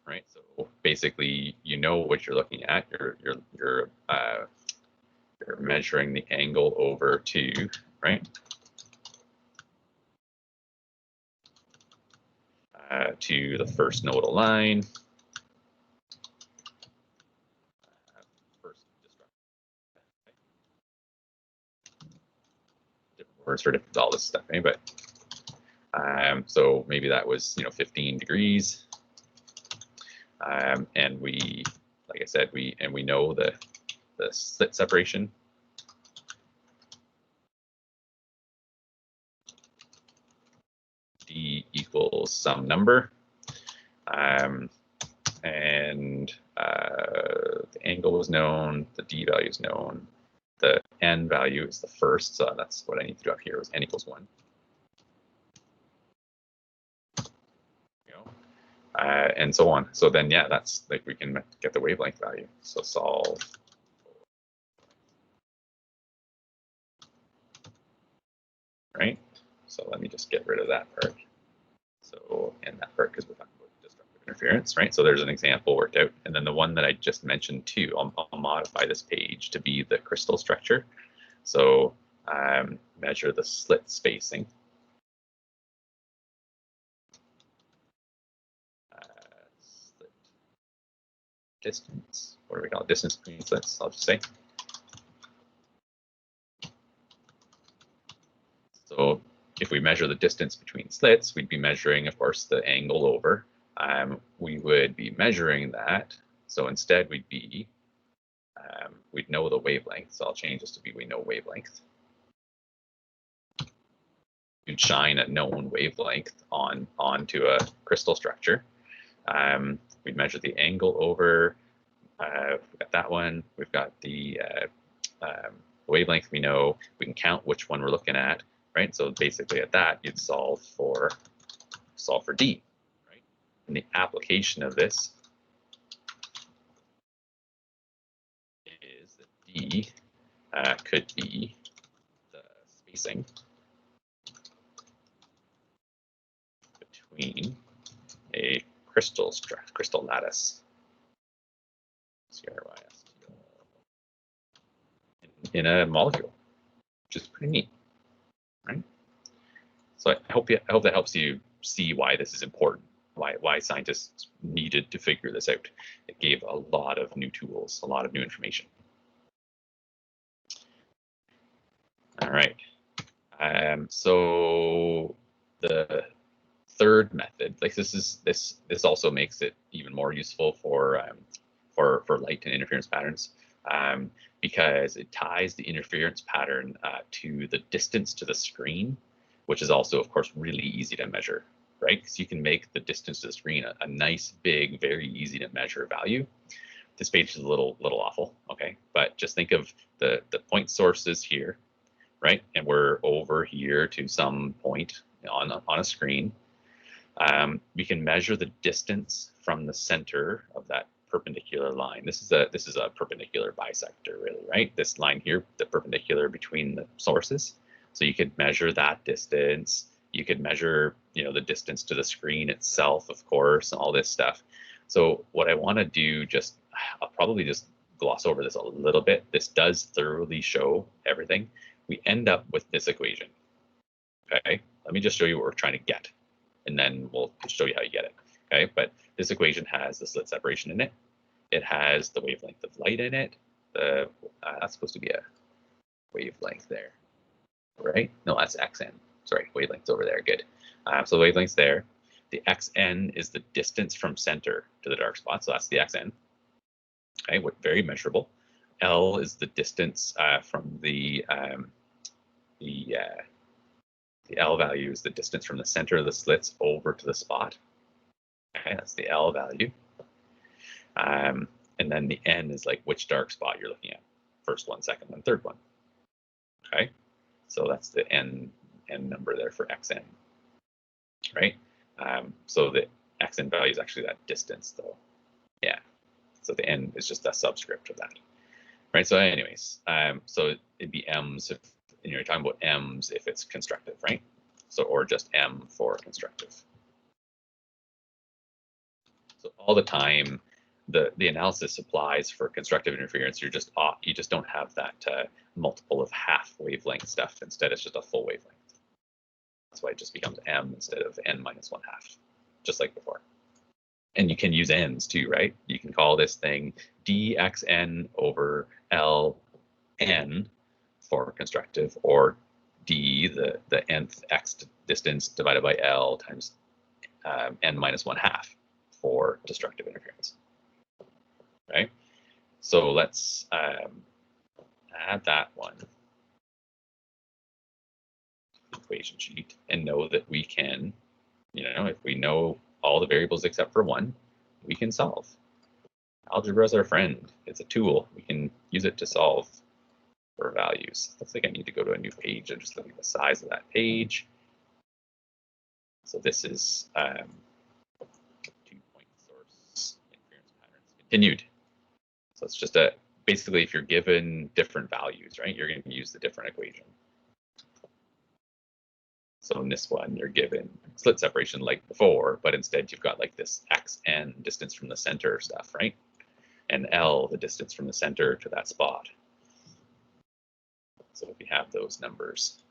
[SPEAKER 1] Right. So basically, what you're looking at. You're measuring the angle over to, right? To the first nodal line. Different words for all this stuff, right? But so maybe that was 15 degrees, and we, like I said, we know the slit separation. D equals some number, and the angle was known, the D value is known, the N value is the first, so that's what I need to do up here is N equals 1. And so on. So then, yeah, that's like we can get the wavelength value. So solve. Right. So let me just get rid of that part. So, and that part because we're talking about destructive interference, right? So there's an example worked out. And then the one that I just mentioned too, I'll modify this page to be the crystal structure. So measure the slit spacing. Slit distance, what do we call it? Distance between slits, I'll just say. So if we measure the distance between slits, we'd be measuring, of course, the angle over. We would be measuring that. So instead, we'd know the wavelength. So I'll change this to be we know wavelength. You'd shine a known wavelength onto a crystal structure. We'd measure the angle over. We've got that one. We've got the wavelength we know. We can count which one we're looking at. Right, so basically at that you'd solve for D, right? And the application of this is that D could be the spacing between a crystal lattice, in a molecule, which is pretty neat. Right. So I hope that helps you see why this is important, why scientists needed to figure this out. It gave a lot of new tools, a lot of new information. All right. So the third method, like this also makes it even more useful for light and interference patterns. Because it ties the interference pattern to the distance to the screen, which is also, of course, really easy to measure, right? Because you can make the distance to the screen a nice, big, very easy to measure value. This page is a little awful, okay? But just think of the point sources here, right? And we're over here to some point on a screen. We can measure the distance from the center of that perpendicular line. This is a perpendicular bisector, really, right? This line here, the perpendicular between the sources. So you could measure that distance. You could measure, the distance to the screen itself, of course, and all this stuff. So what I want to do, I'll probably just gloss over this a little bit. This does thoroughly show everything. We end up with this equation. Okay, let me just show you what we're trying to get, and then we'll show you how you get it. Okay, but this equation has the slit separation in it. It has the wavelength of light in it. That's supposed to be a wavelength there, right? No, that's xn. Sorry, wavelength's over there. Good. So the wavelength's there. The xn is the distance from center to the dark spot. So that's the xn. Okay, very measurable. L is the distance from the L value is the distance from the center of the slits over to the spot. Okay, that's the L value. And then the N is like which dark spot you're looking at. First one, second one, third one. Okay. So that's the n number there for xn, right? So the xn value is actually that distance, though. Yeah. So the n is just a subscript of that, right? So anyways, so it'd be m's if you're talking about m's if it's constructive, right? So or just m for constructive. So all the time, the analysis applies for constructive interference. You just don't have that multiple of half wavelength stuff. Instead, it's just a full wavelength. That's why it just becomes m instead of n minus 1/2, just like before. And you can use n's too, right? You can call this thing dxn over ln for constructive, or d, the nth x distance divided by l times n minus 1/2 for destructive interference, right? So let's add that one equation sheet and know that we can, if we know all the variables except for one, we can solve. Algebra is our friend. It's a tool. We can use it to solve for values. Looks like I need to go to a new page. I'm just looking at the size of that page. So this is 2-point source interference patterns continued. So it's just basically if you're given different values, right, you're going to use the different equation. So in this one, you're given slit separation like before, but instead you've got like this xn distance from the center stuff, right? And L, the distance from the center to that spot. So if you have those numbers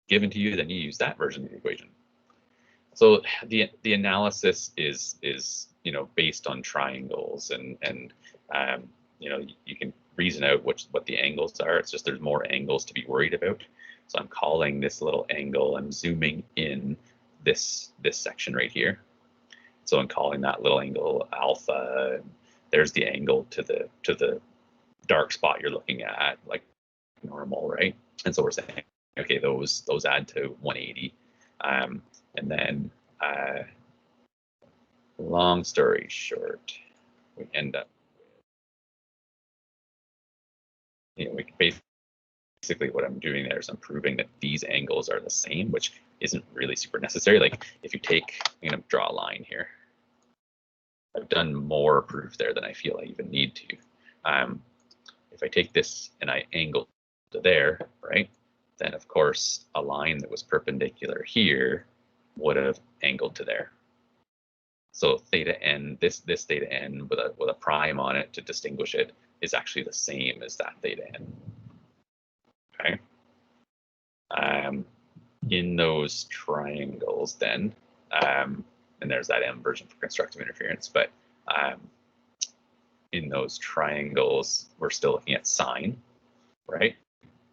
[SPEAKER 1] given to you, then you use that version of the equation. So the analysis is based on triangles, and you can reason out what the angles are. It's just there's more angles to be worried about. So I'm calling this little angle, I'm zooming in this section right here. So I'm calling that little angle alpha. There's the angle to the dark spot you're looking at, like normal, right? And so we're saying, okay, those add to 180. And then long story short, we end up with, basically what I'm doing there is I'm proving that these angles are the same, which isn't really super necessary. Like if you take, I'm going to draw a line here. I've done more proof there than I feel I even need to. If I take this and I angle to there, right, then of course a line that was perpendicular here would have angled to there. So theta n, this theta n with a prime on it to distinguish it is actually the same as that theta n. Okay. In those triangles then, and there's that m version for constructive interference, but in those triangles, we're still looking at sine, right?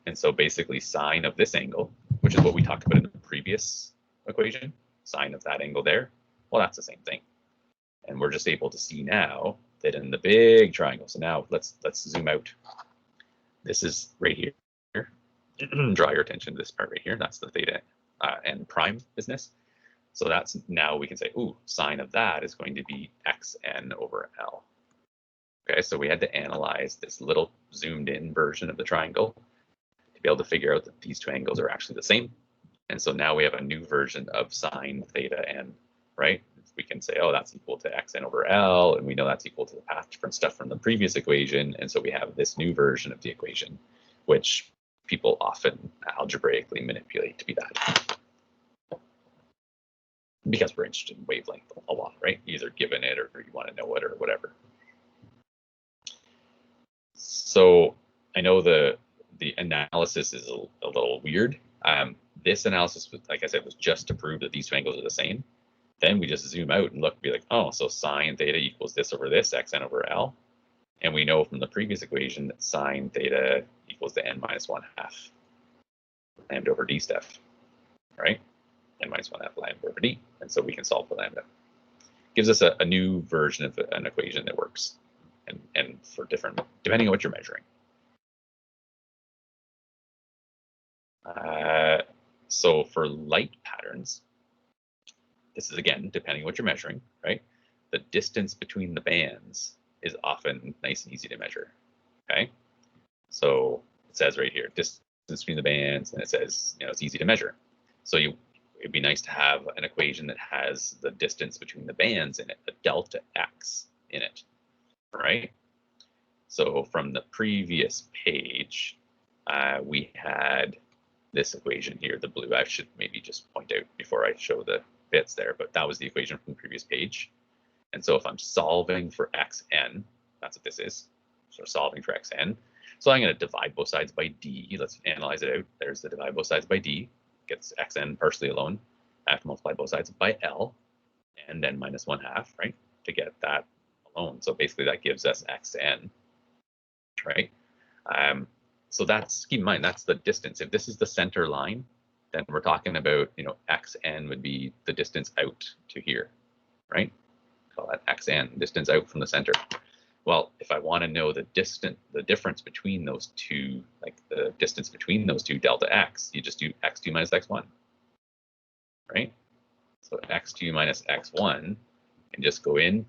[SPEAKER 1] And so basically sine of this angle, which is what we talked about in the previous equation, sine of that angle there, well, that's the same thing. And we're just able to see now that in the big triangle, so now let's zoom out. This is right here. Draw your attention to this part right here. That's the theta n prime business. So that's now we can say, ooh, sine of that is going to be xn over L. Okay, so we had to analyze this little zoomed in version of the triangle to be able to figure out that these two angles are actually the same. And so now we have a new version of sine theta n, right? We can say, oh, that's equal to xn over L, and we know that's equal to the path difference stuff from the previous equation. And so we have this new version of the equation, which people often algebraically manipulate to be that. Because we're interested in wavelength a lot, right? Either given it or you want to know it or whatever. So I know the analysis is a little weird. This analysis, like I said, was just to prove that these two angles are the same. Then we just zoom out and look and be like, oh, so sine theta equals this over this, xn over L. And we know from the previous equation that sine theta equals the n minus 1/2 lambda over d stuff, right? N minus 1/2 lambda over d. And so we can solve for lambda. Gives us a new version of an equation that works. And for different, depending on what you're measuring. So for light patterns, this is again, depending on what you're measuring, right? The distance between the bands is often nice and easy to measure, okay? So it says right here, distance distance between the bands, and it says, it's easy to measure. So it'd be nice to have an equation that has the distance between the bands in it, a delta x in it, right? So from the previous page, we had this equation here, the blue. I should maybe just point out before I show the bits there, but that was the equation from the previous page. And so if I'm solving for xn, that's what this is. So solving for xn. So I'm going to divide both sides by d. Let's analyze it out. There's the divide both sides by d. Gets xn partially alone. I have to multiply both sides by L and then minus 1/2, right, to get that alone. So basically that gives us xn, right? So that's, keep in mind, that's the distance. If this is the center line, then we're talking about, xn would be the distance out to here, right? Call that xn, distance out from the center. Well, if I want to know the difference between those two, like the distance between those two, delta x, you just do x2 minus x1, right? So x2 minus x1 can just go in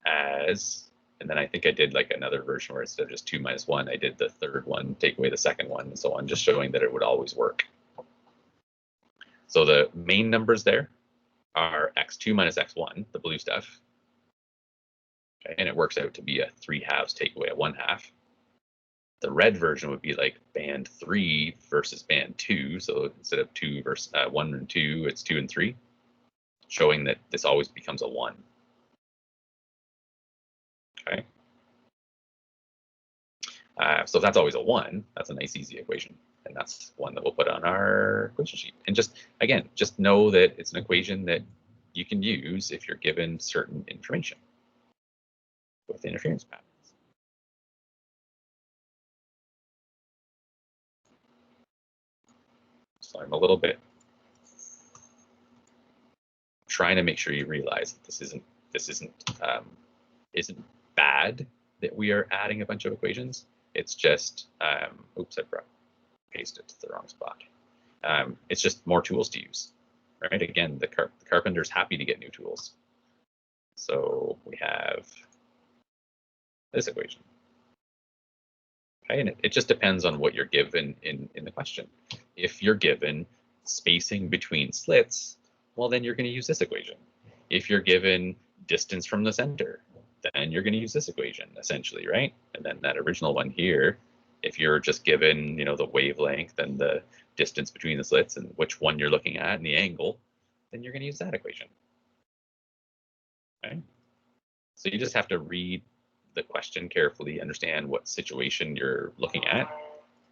[SPEAKER 1] as, and then I think I did like another version where instead of just 2 minus 1, I did the third one, take away the second one, and so on, just showing that it would always work. So the main numbers there are x2 minus x1, the blue stuff. Okay, and it works out to be a 3/2 take away a 1/2. The red version would be like band 3 versus band 2. So instead of 2 versus 1 and 2, it's 2 and 3, showing that this always becomes a 1. Okay. So if that's always a 1, that's a nice easy equation. And that's one that we'll put on our equation sheet. And just, again, just know that it's an equation that you can use if you're given certain information with interference patterns. So I'm a little bit trying to make sure you realize that this isn't bad that we are adding a bunch of equations. It's just, oops, I pasted it to the wrong spot. It's just more tools to use, right? Again, the carpenter's happy to get new tools. So we have this equation. Okay, and it just depends on what you're given in the question. If you're given spacing between slits, well, then you're going to use this equation. If you're given distance from the center, then you're going to use this equation, essentially, right? And then that original one here, if you're just given, the wavelength and the distance between the slits and which one you're looking at and the angle, then you're going to use that equation. Okay? So you just have to read the question carefully, understand what situation you're looking at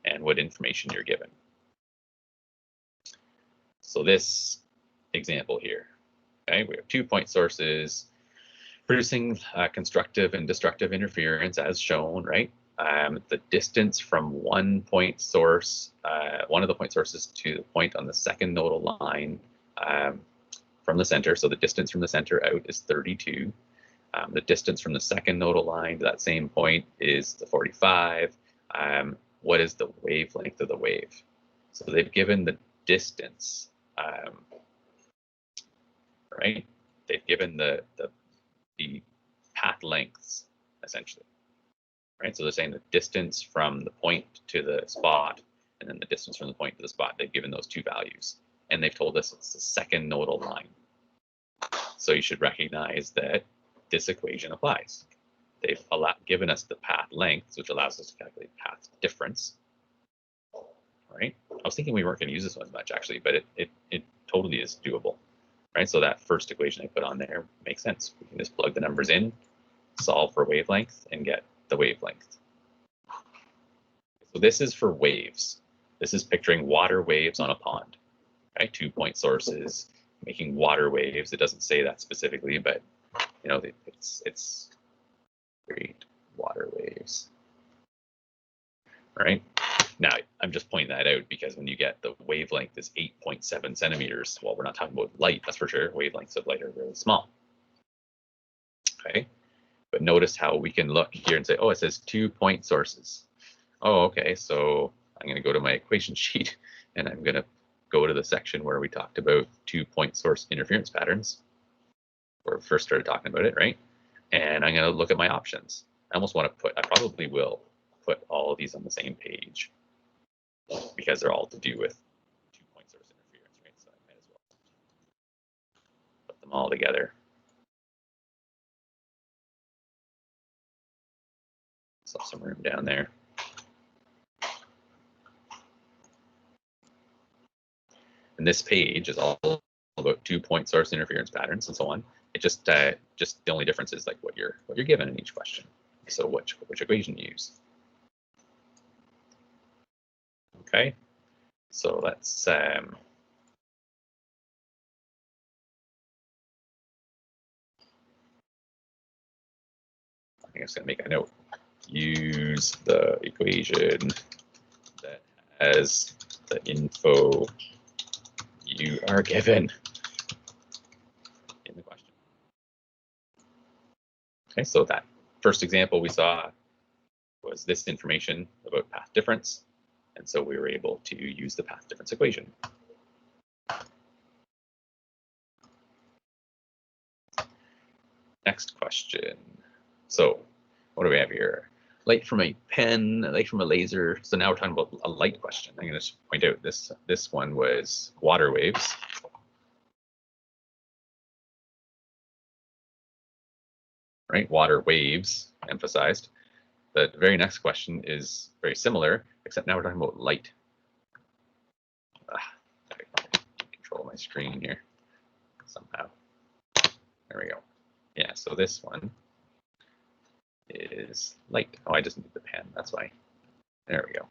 [SPEAKER 1] and what information you're given. So this example here, okay, we have 2 point sources producing constructive and destructive interference as shown, right? The distance from one point source, one of the point sources to the point on the second nodal line from the center. So the distance from the center out is 32. The distance from the second nodal line to that same point is the 45. What is the wavelength of the wave? So they've given the distance, right? They've given the path lengths, essentially, right? So they're saying the distance from the point to the spot and then the distance from the point to the spot. They've given those two values, and they've told us it's the second nodal line. So you should recognize that this equation applies. They've given us the path length, which allows us to calculate path difference, right? I was thinking we weren't going to use this one much, actually, but it totally is doable, right? So that first equation I put on there makes sense. We can just plug the numbers in, solve for wavelength, and get the wavelength. So this is for waves. This is picturing water waves on a pond, right? 2 point sources making water waves. It doesn't say that specifically, but it's great water waves, right? Now, I'm just pointing that out because when you get the wavelength is 8.7 centimeters, well, we're not talking about light, that's for sure. Wavelengths of light are really small. Okay, but notice how we can look here and say, oh, it says 2 point sources. Oh, okay, so I'm going to go to my equation sheet and I'm going to go to the section where we talked about 2 point source interference patterns, where we first started talking about it, right? And I'm going to look at my options. I almost want to I probably will put all of these on the same page. because they're all to do with 2-point source interference, right? So I might as well put them all together. So some room down there. And this page is all about 2-point source interference patterns and so on. It just the only difference is like what you're given in each question. So which equation you use. Okay, so let's I think I'm just gonna make a note. Use the equation that has the info you are given in the question. Okay, so that first example we saw was this information about path difference. And so we were able to use the path difference equation. Next question. So what do we have here? Light from a pen, light from a laser. So now we're talking about a light question. I'm going to point out this one was water waves. Right, water waves emphasized. The very next question is very similar, except now we're talking about light. Control my screen here somehow. There we go. Yeah, so this one is light. Oh, I just need the pen, that's why. There we go.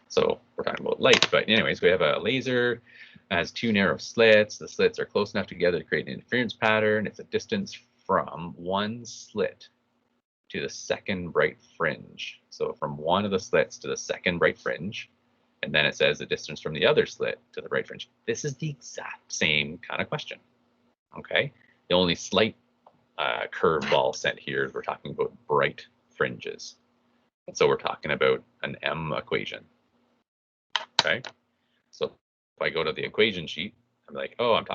[SPEAKER 1] So we're talking about light, but anyways, we have a laser, has 2 narrow slits. The slits are close enough together to create an interference pattern. It's a distance from one slit to the second bright fringe. So from one of the slits to the second bright fringe, and then it says the distance from the other slit to the bright fringe. This is the exact same kind of question, okay? The only slight curveball set here is we're talking about bright fringes. And so we're talking about an M equation, okay? So if I go to the equation sheet, I'm like, oh, I'm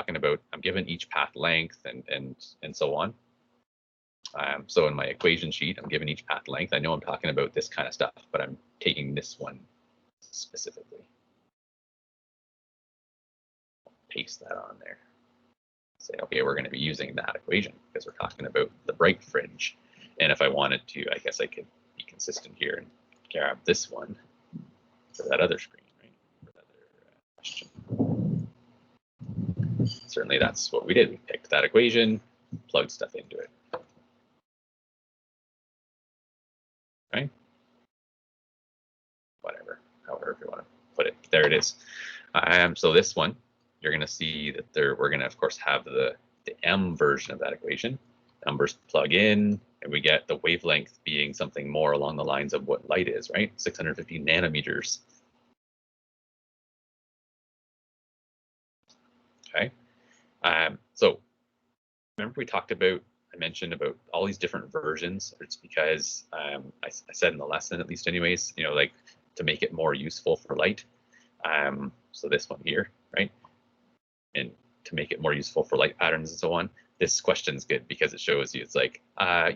[SPEAKER 1] given each path length and so on. So in my equation sheet, I'm given each path length. I know I'm talking about this kind of stuff, but I'm taking this one specifically. Paste that on there. Say, okay, we're going to be using that equation because we're talking about the bright fringe. And if I wanted to, I guess I could be consistent here and grab this one for that other screen, right? For that other question. Certainly that's what we did. We picked that equation, plugged stuff into it. Okay. Whatever, however you want to put it. There it is. So this one, you're going to see that we're going to, of course, have the M version of that equation. Numbers plug in, and we get the wavelength being something more along the lines of what light is, right? 650 nanometers. Okay. So remember I mentioned about all these different versions. It's because I said in the lesson, at least anyways, like to make it more useful for light. So this one here, right? And to make it more useful for light patterns and so on, this question is good because it shows you it's like,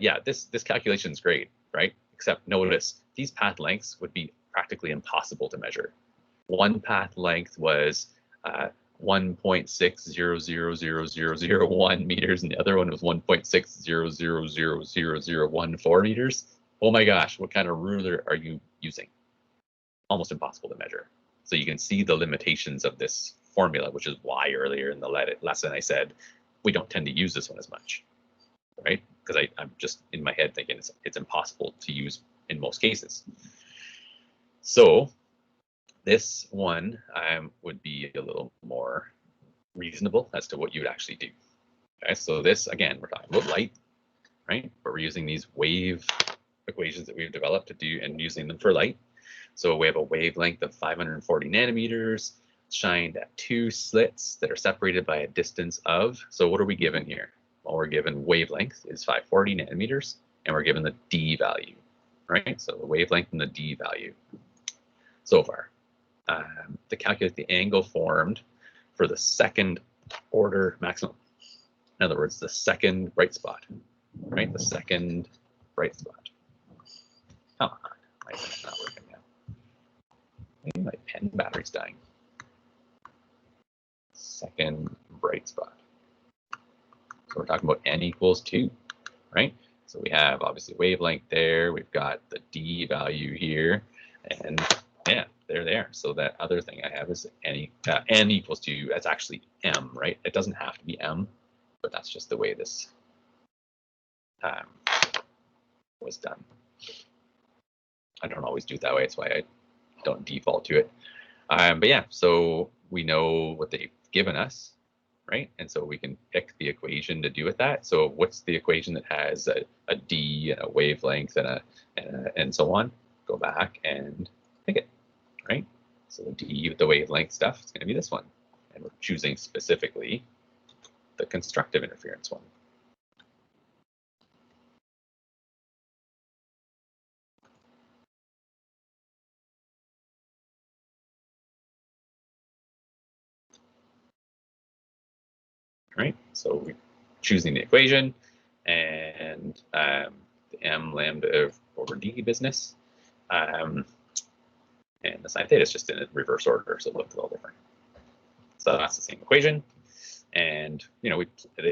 [SPEAKER 1] yeah, this calculation is great, right? Except notice these path lengths would be practically impossible to measure. One path length was 1.6000001 meters, and the other one was 1.600000014 meters. Oh my gosh, what kind of ruler are you using? Almost impossible to measure. So you can see the limitations of this formula, which is why earlier in the lesson I said we don't tend to use this one as much, right? Because I'm just in my head thinking it's impossible to use in most cases. So this one would be a little more reasonable as to what you would actually do. Okay, so this, again, we're talking about light, right? But we're using these wave equations that we've developed to do and using them for light. So we have a wavelength of 540 nanometers shined at 2 slits that are separated by a distance of, so what are we given here? Well, we're given wavelength is 540 nanometers, and we're given the D value, right? So the wavelength and the D value so far. To calculate the angle formed for the second order maximum. In other words, the second bright spot, right? The second bright spot. Come on, My pen's not working now. Maybe my pen battery's dying. Second bright spot. So we're talking about n equals 2, right? So we have obviously wavelength there. We've got the d value here, and yeah, they're there. So that other thing I have is n equals 2. That's actually m, right? It doesn't have to be m, but that's just the way this was done. I don't always do it that way. It's why I don't default to it. But yeah, so we know what they've given us, right? And so we can pick the equation to do with that. So what's the equation that has a d and a wavelength and so on? Go back and pick it, right? So the d with the wavelength stuff is going to be this one. And we're choosing specifically the constructive interference one. Right, so we're choosing the equation and the m lambda over d business, and the sine theta is just in a reverse order, so it looks a little different. So that's the same equation, and you know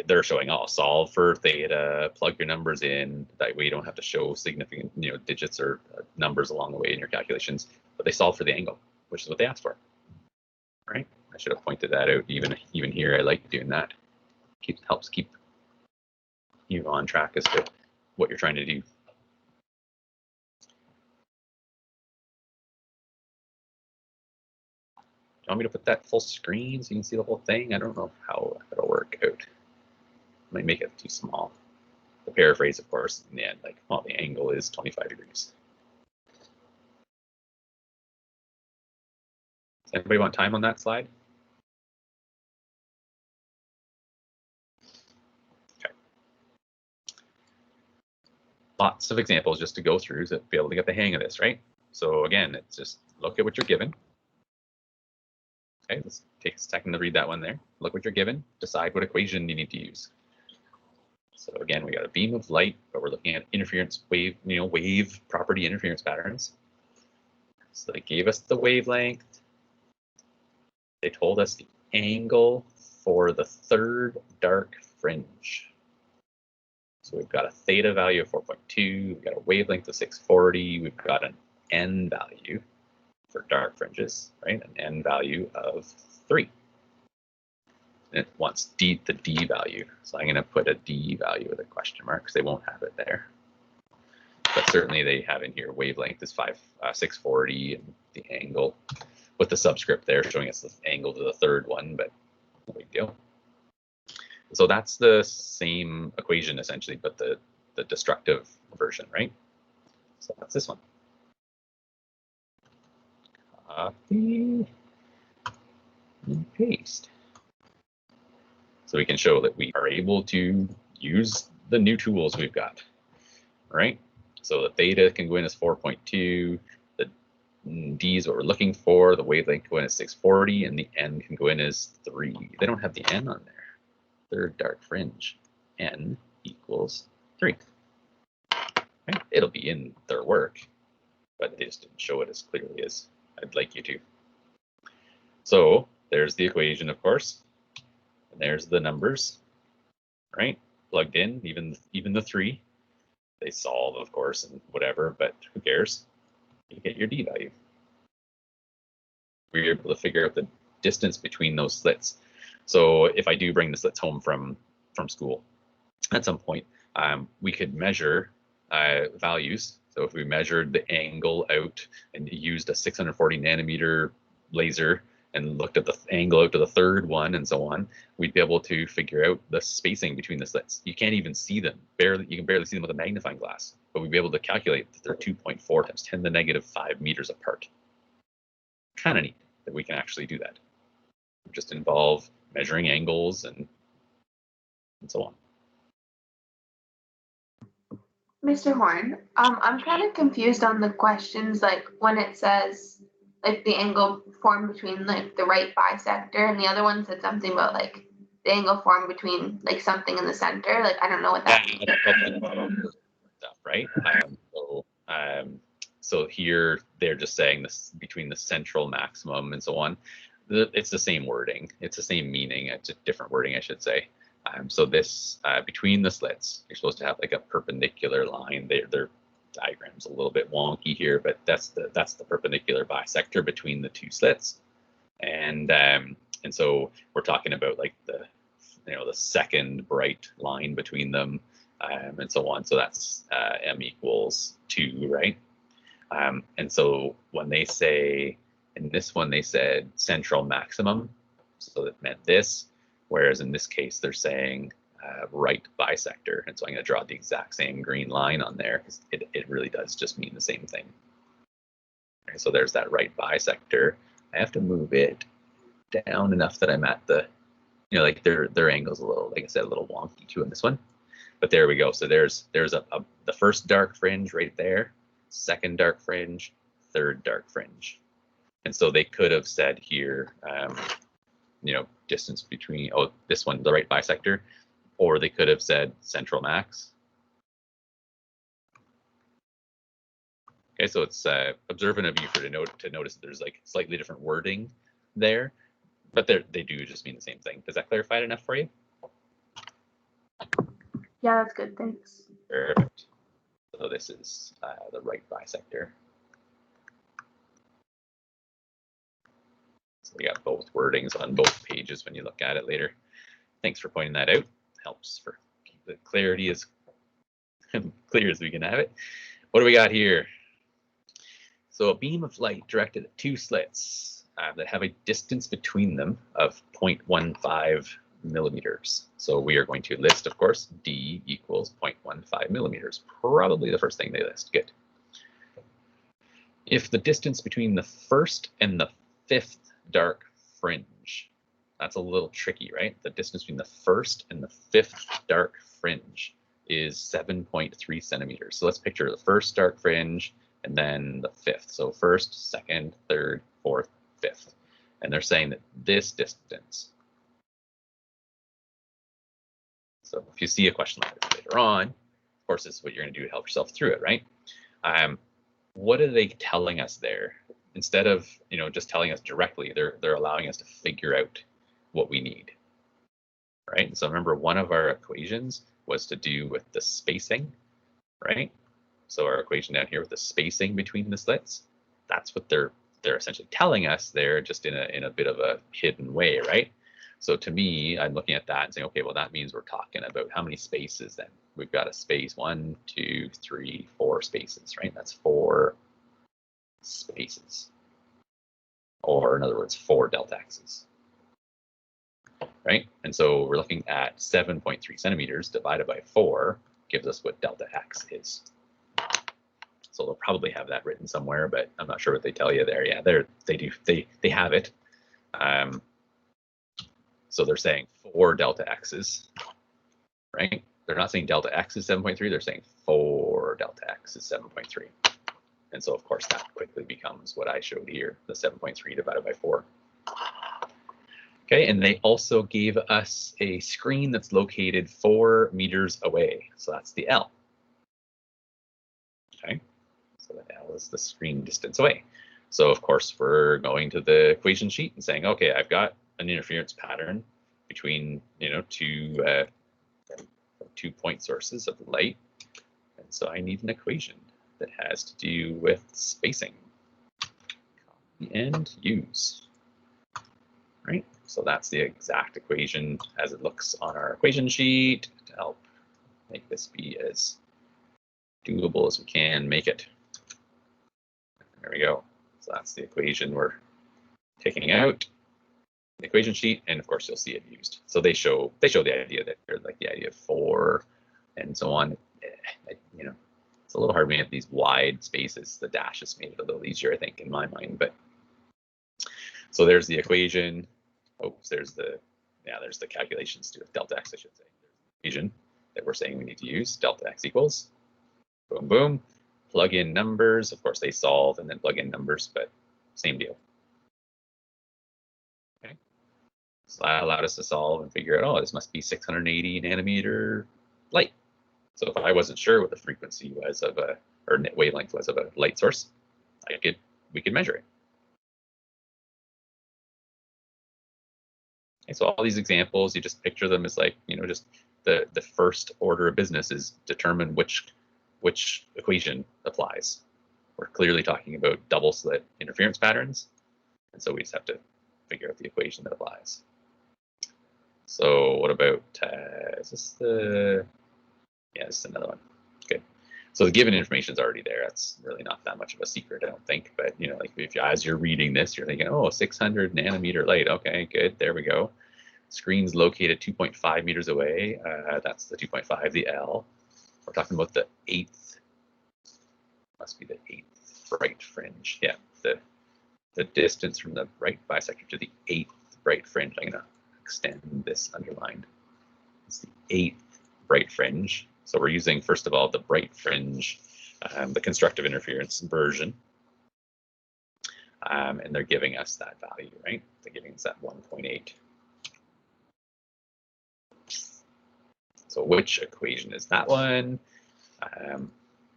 [SPEAKER 1] they're showing, oh, solve for theta, plug your numbers in. That way you don't have to show significant digits or numbers along the way in your calculations. But they solve for the angle, which is what they asked for. Right? I should have pointed that out. Even here, I like doing that. Helps keep you on track as to what you're trying to do. Do you want me to put that full screen so you can see the whole thing? I don't know how it'll work out. Might make it too small. The paraphrase, of course, in the end, like, well, the angle is 25 degrees. Does anybody want time on that slide? Okay. Lots of examples just to go through to be able to get the hang of this, right? So again, it's just look at what you're given. Okay, let's take a second to read that one there. Look what you're given, decide what equation you need to use. So again, we got a beam of light, but we're looking at interference wave, wave property interference patterns. So they gave us the wavelength. They told us the angle for the third dark fringe. So we've got a theta value of 4.2, we've got a wavelength of 640, we've got an n value for dark fringes, right? An n value of 3. And it wants the d value. So I'm going to put a d value with a question mark because they won't have it there. But certainly they have in here wavelength is 640 and the angle with the subscript there showing us the angle to the third one, but no big deal. So that's the same equation essentially, but the destructive version, right? So that's this one. Copy and paste. So we can show that we are able to use the new tools we've got, right? So the theta can go in as 4.2, the d is what we're looking for, the wavelength can go in as 640, and the n can go in as 3. They don't have the n on there. Third dark fringe, n equals 3. Right? It'll be in their work, but they just didn't show it as clearly as I'd like you to. So there's the equation, of course, and there's the numbers, right? Plugged in, even the 3. They solve, of course, and whatever, but who cares? You get your d value. We're able to figure out the distance between those slits. So if I do bring the slits home from school at some point, we could measure values. So if we measured the angle out and used a 640 nanometer laser and looked at the angle out to the third one and so on, we'd be able to figure out the spacing between the slits. You can't even see them. You can barely see them with a magnifying glass, but we'd be able to calculate that they're 2.4 times 10 to the negative 5 meters apart. Kind of neat that we can actually do that. We just involve measuring angles and so on.
[SPEAKER 2] Mr. Horn, I'm kind of confused on the questions, like when it says like the angle formed between like the right bisector, and the other one said something about like the angle formed between like something in the center. Like I don't know what that means.
[SPEAKER 1] Stuff, right? So here they're just saying this between the central maximum and so on. It's the same wording. It's the same meaning. It's a different wording, I should say. So this between the slits, you're supposed to have like a perpendicular line. Their diagram's a little bit wonky here, but that's the perpendicular bisector between the two slits. And so we're talking about like the second bright line between them, and so on. So that's m equals 2, right? And so when they say, in this one, they said central maximum, so that meant this, whereas in this case, they're saying right bisector. And so I'm going to draw the exact same green line on there because it really does just mean the same thing. Okay, so there's that right bisector. I have to move it down enough that I'm at the, like their angle's a little, like I said, a little wonky too in this one. But there we go. So there's the first dark fringe right there, second dark fringe, third dark fringe. And so they could have said here, distance between, this one, the right bisector, or they could have said central max. Okay, so it's observant of you to notice that there's like slightly different wording there, but they do just mean the same thing. Does that clarify it enough for you?
[SPEAKER 2] Yeah, that's good. Thanks.
[SPEAKER 1] Perfect. So this is the right bisector. So we got both wordings on both pages when you look at it later. Thanks for pointing that out. Helps for keep the clarity as clear as we can have it. What do we got here? So a beam of light directed at two slits that have a distance between them of 0.15 millimeters. So we are going to list, of course, D equals 0.15 millimeters. Probably the first thing they list. Good. If the distance between the first and the fifth dark fringe, that's a little tricky, right? The distance between the first and the fifth dark fringe is 7.3 centimeters. So let's picture the first dark fringe and then the fifth. So first, second, third, fourth, fifth. And they're saying that this distance. So if you see a question like this later on, of course, this is what you're going to do to help yourself through it, right? What are they telling us there? Instead of just telling us directly, they're allowing us to figure out what we need, right? So remember, one of our equations was to do with the spacing, right? So our equation down here with the spacing between the slits, that's what they're essentially telling us there, just in a bit of a hidden way, right? So to me, I'm looking at that and saying, okay, well, that means we're talking about how many spaces then? We've got a space, 1, 2, 3, 4 spaces, right? That's 4 spaces. Or in other words, 4 delta x's, right? And so we're looking at 7.3 centimeters divided by 4 gives us what delta x is. So they'll probably have that written somewhere, but I'm not sure what they tell you there. Yeah, they have it. So they're saying 4 delta x's, right? They're not saying delta x is 7.3, they're saying 4 delta x is 7.3. And so, of course, that quickly becomes what I showed here, the 7.3 divided by 4. Okay, and they also gave us a screen that's located 4 meters away. So that's the L. Okay, so the L is the screen distance away. So, of course, we're going to the equation sheet and saying, okay, I've got an interference pattern between, two point sources of light. And so I need an equation that has to do with spacing. Copy and use. Right? So that's the exact equation as it looks on our equation sheet to help make this be as doable as we can make it. There we go. So that's the equation we're taking out the equation sheet, and of course you'll see it used. So they show the idea that they're like the idea of 4 and so on. It's a little hard to make these wide spaces. The dash has made it a little easier, I think, in my mind. But so there's the equation. Oh, there's the calculations to it. Delta x, I should say. There's the equation that we're saying we need to use. Delta x equals, boom, boom. Plug in numbers. Of course, they solve and then plug in numbers, but same deal. Okay. So that allowed us to solve and figure out, oh, this must be 680 nanometer light. So if I wasn't sure what the frequency was of or wavelength was of a light source, we could measure it. Okay, so all these examples, you just picture them as like, just the first order of business is determine which equation applies. We're clearly talking about double slit interference patterns, and so we just have to figure out the equation that applies. So what about, is this the, yeah, this is another one. Good. So the given information is already there. That's really not that much of a secret, I don't think. But like if as you're reading this, you're thinking, oh, 600 nanometer light. Okay, good. There we go. Screen's located 2.5 meters away. That's the 2.5, the L. We're talking about the 8th. Must be the 8th bright fringe. Yeah, the distance from the right bisector to the 8th bright fringe. I'm gonna extend this underlined. It's the 8th bright fringe. So we're using, first of all, the bright fringe, the constructive interference version. And they're giving us that value, right? They're giving us that 1.8. So which equation is that one?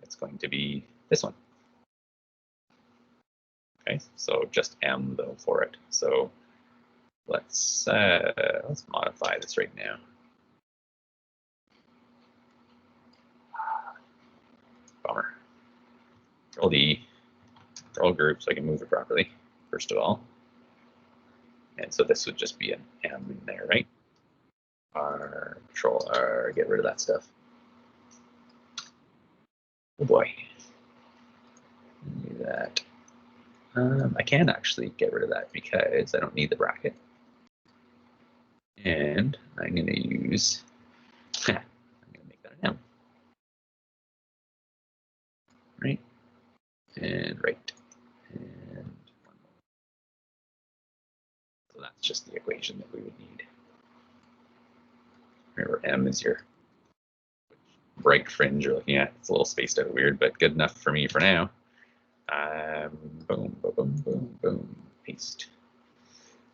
[SPEAKER 1] It's going to be this one. Okay, so just M though for it. So let's modify this right now. Bummer. Control D, control group so I can move it properly, first of all. And so this would just be an M in there, right? R, control R, get rid of that stuff. Oh boy. Do that. I can actually get rid of that because I don't need the bracket. And I'm going to use, I'm going to make that an M. Right? And right. And one more. So that's just the equation that we would need. Remember, M is your bright fringe you're looking at. It's a little spaced out weird, but good enough for me for now. Boom, boom, boom, boom, boom, paste.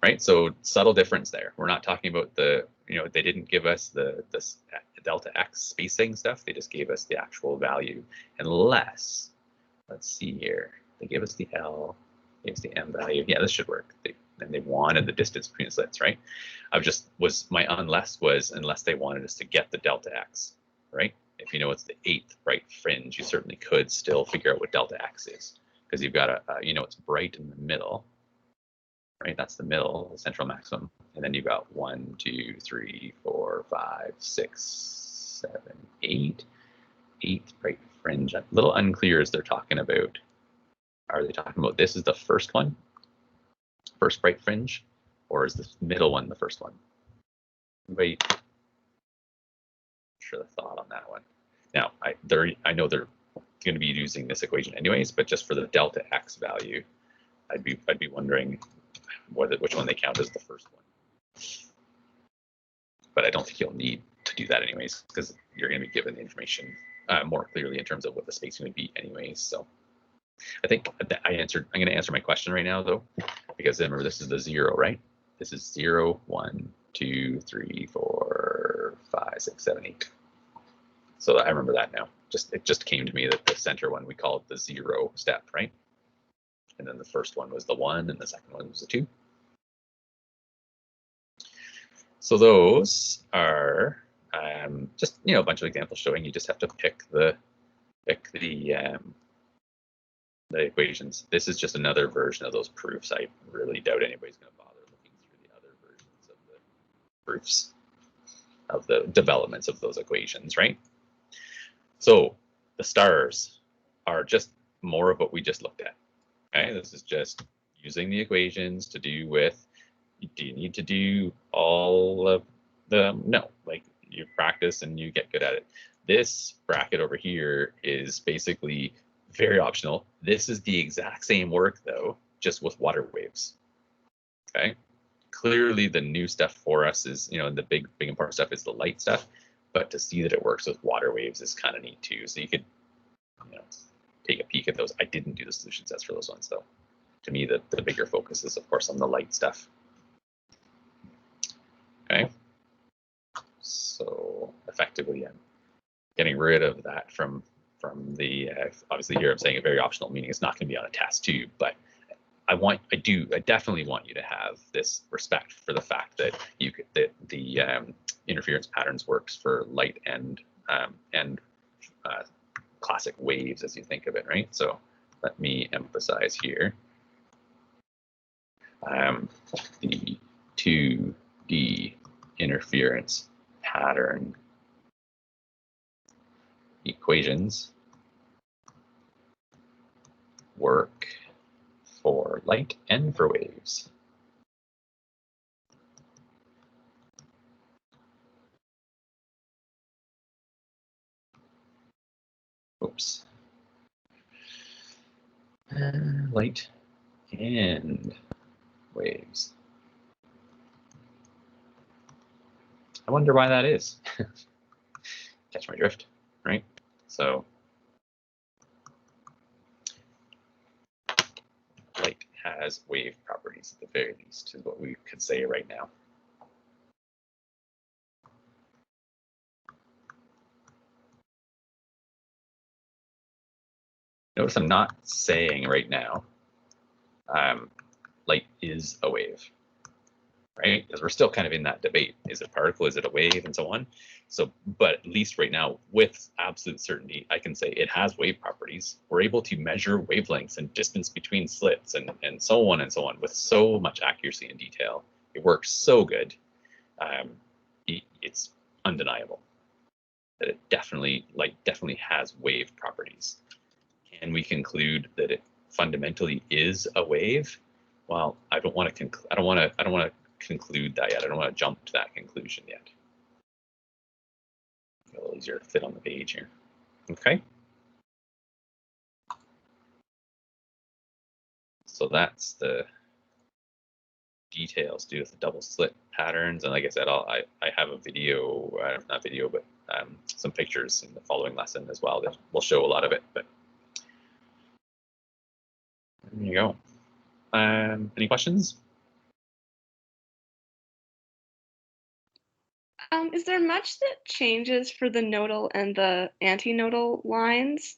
[SPEAKER 1] Right, so subtle difference there. We're not talking about the, they didn't give us the delta X spacing stuff. They just gave us the actual value. Unless, let's see here, they gave us the L, gave us the M value. Yeah, this should work. And they wanted the distance between slits, right? My unless was unless they wanted us to get the delta X, right? If you know it's the 8th bright fringe, you certainly could still figure out what delta X is, because you've got it's bright in the middle, right? That's the middle, the central maximum. And then you've got 1, 2, 3, 4, 5, 6, 7, 8. 8th bright fringe. A little unclear as they're talking about. Are they talking about this is the first one? First bright fringe? Or is the middle one the first one? Wait. Sure the thought on that one. Now, I know they're going to be using this equation anyways, but just for the delta X value, I'd be wondering which one they count as the first one. But I don't think you'll need to do that anyways, because you're going to be given the information more clearly in terms of what the spacing would be anyways. So I think I'm going to answer my question right now though, because remember this is the 0, right? This is 0, 1, 2, 3, 4, 5, 6, 7, 8. So I remember that now. It just came to me that the center one we called the 0 step, right? And then the first one was the 1, and the second one was the 2. So those are just a bunch of examples showing you just have to pick the equations. This is just another version of those proofs. I really doubt anybody's going to bother looking through the other versions of the proofs of the developments of those equations, right? So the stars are just more of what we just looked at. Okay, this is just using the equations to do with. Do you need to do all of them? No, like you practice and you get good at it. This bracket over here is basically very optional. This is the exact same work though, just with water waves. Okay, clearly the new stuff for us is, the big important stuff is the light stuff, but to see that it works with water waves is kind of neat too. So you could, take a peek at those. I didn't do the solution sets for those ones though. To me, the bigger focus is of course on the light stuff. Okay, so effectively I'm getting rid of that from from the, obviously here I'm saying a very optional, meaning it's not going to be on a test too, but I definitely want you to have this respect for the fact that the interference patterns works for light and classic waves as you think of it, right? So let me emphasize here the 2D interference pattern equations work for light and for waves. Oops. Light and waves. I wonder why that is. Catch my drift, right? So light has wave properties at the very least, is what we could say right now. Notice I'm not saying right now light is a wave, right? Because we're still kind of in that debate. Is it a particle? Is it a wave? And so on. So, but at least right now, with absolute certainty, I can say it has wave properties. We're able to measure wavelengths and distance between slits and so on with so much accuracy and detail. It works so good. It's undeniable that light definitely has wave properties. Can we conclude that it fundamentally is a wave? Well, I don't want to conclude that yet. I don't want to jump to that conclusion yet. A little easier to fit on the page here. Okay. So that's the details to do with the double slit patterns. And like I said, I have a video, not video, but some pictures in the following lesson as well that will show a lot of it. But there you go. Any questions?
[SPEAKER 3] Is there much that changes for the nodal and the antinodal lines?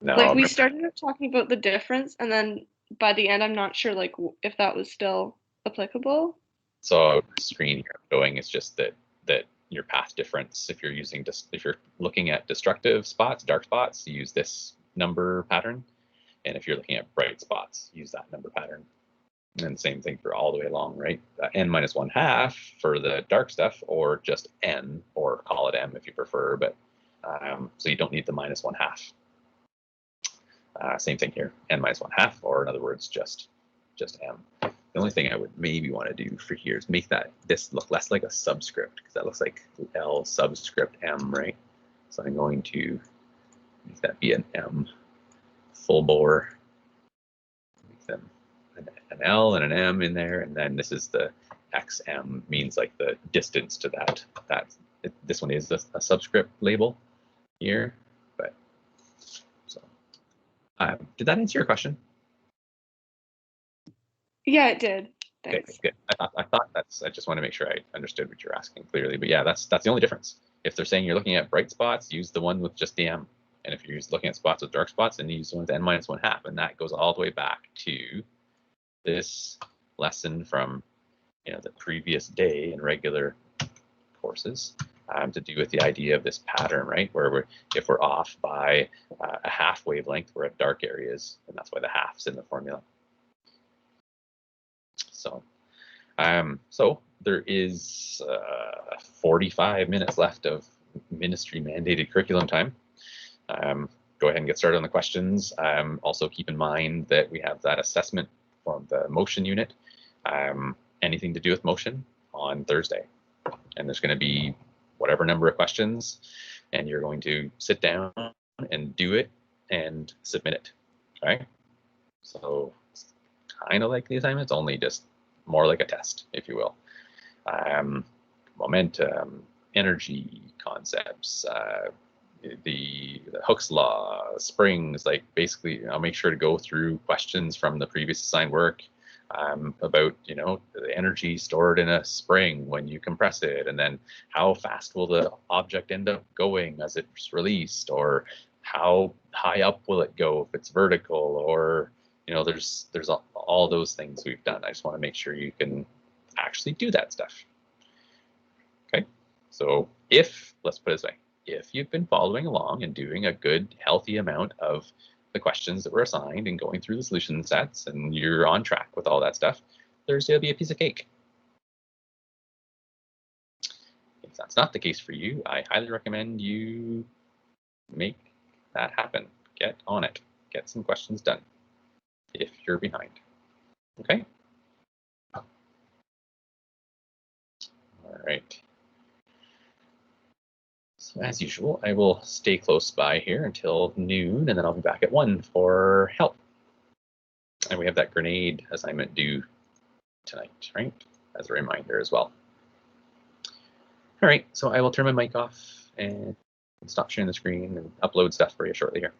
[SPEAKER 1] No.
[SPEAKER 3] Like we started talking about the difference, and then by the end, I'm not sure like if that was still applicable.
[SPEAKER 1] So screen here showing is just that your path difference. If you're looking at destructive spots, dark spots, you use this number pattern, and if you're looking at bright spots, use that number pattern. And then same thing for all the way along, right? N minus 1/2 for the dark stuff, or just N, or call it M if you prefer, but so you don't need the minus 1/2. Same thing here, N minus 1/2, or in other words, just M. The only thing I would maybe want to do for here is make this look less like a subscript, because that looks like L subscript M, right? So I'm going to make that be an M full bore. Make them an L and an M in there, and then this is the XM, means like the distance to that. This one is a subscript label here, but so did that answer your question?
[SPEAKER 3] Yeah, it did. Thanks.
[SPEAKER 1] Okay, good. I thought I just want to make sure I understood what you're asking clearly. But yeah, that's the only difference. If they're saying you're looking at bright spots, use the one with just the M. And if you're looking at spots with dark spots, then you use the one with N minus 1/2. And that goes all the way back to this lesson from the previous day in regular courses, to do with the idea of this pattern, right? Where if we're off by a half wavelength, we're at dark areas, and that's why the half's in the formula. So, so there is 45 minutes left of ministry mandated curriculum time. Go ahead and get started on the questions. Also keep in mind that we have that assessment for the motion unit, anything to do with motion, on Thursday. And there's going to be whatever number of questions, and you're going to sit down and do it and submit it. All right. So it's kind of like the assignment, it's only just more like a test, if you will. Momentum, energy concepts, the Hooke's law, springs, like basically I'll make sure to go through questions from the previous assigned work about the energy stored in a spring when you compress it, and then how fast will the object end up going as it's released, or how high up will it go if it's vertical, or there's all those things we've done. I just want to make sure you can actually do that stuff. Okay, so let's put it this way, if you've been following along and doing a good healthy amount of the questions that were assigned and going through the solution sets and you're on track with all that stuff, Thursday will be a piece of cake. If that's not the case for you, I highly recommend you make that happen. Get on it. Get some questions done if you're behind. Okay? All right. So as usual, I will stay close by here until noon, and then I'll be back at 1 for help. And we have that grenade assignment due tonight, right? As a reminder as well. All right, so I will turn my mic off and stop sharing the screen and upload stuff for you shortly here.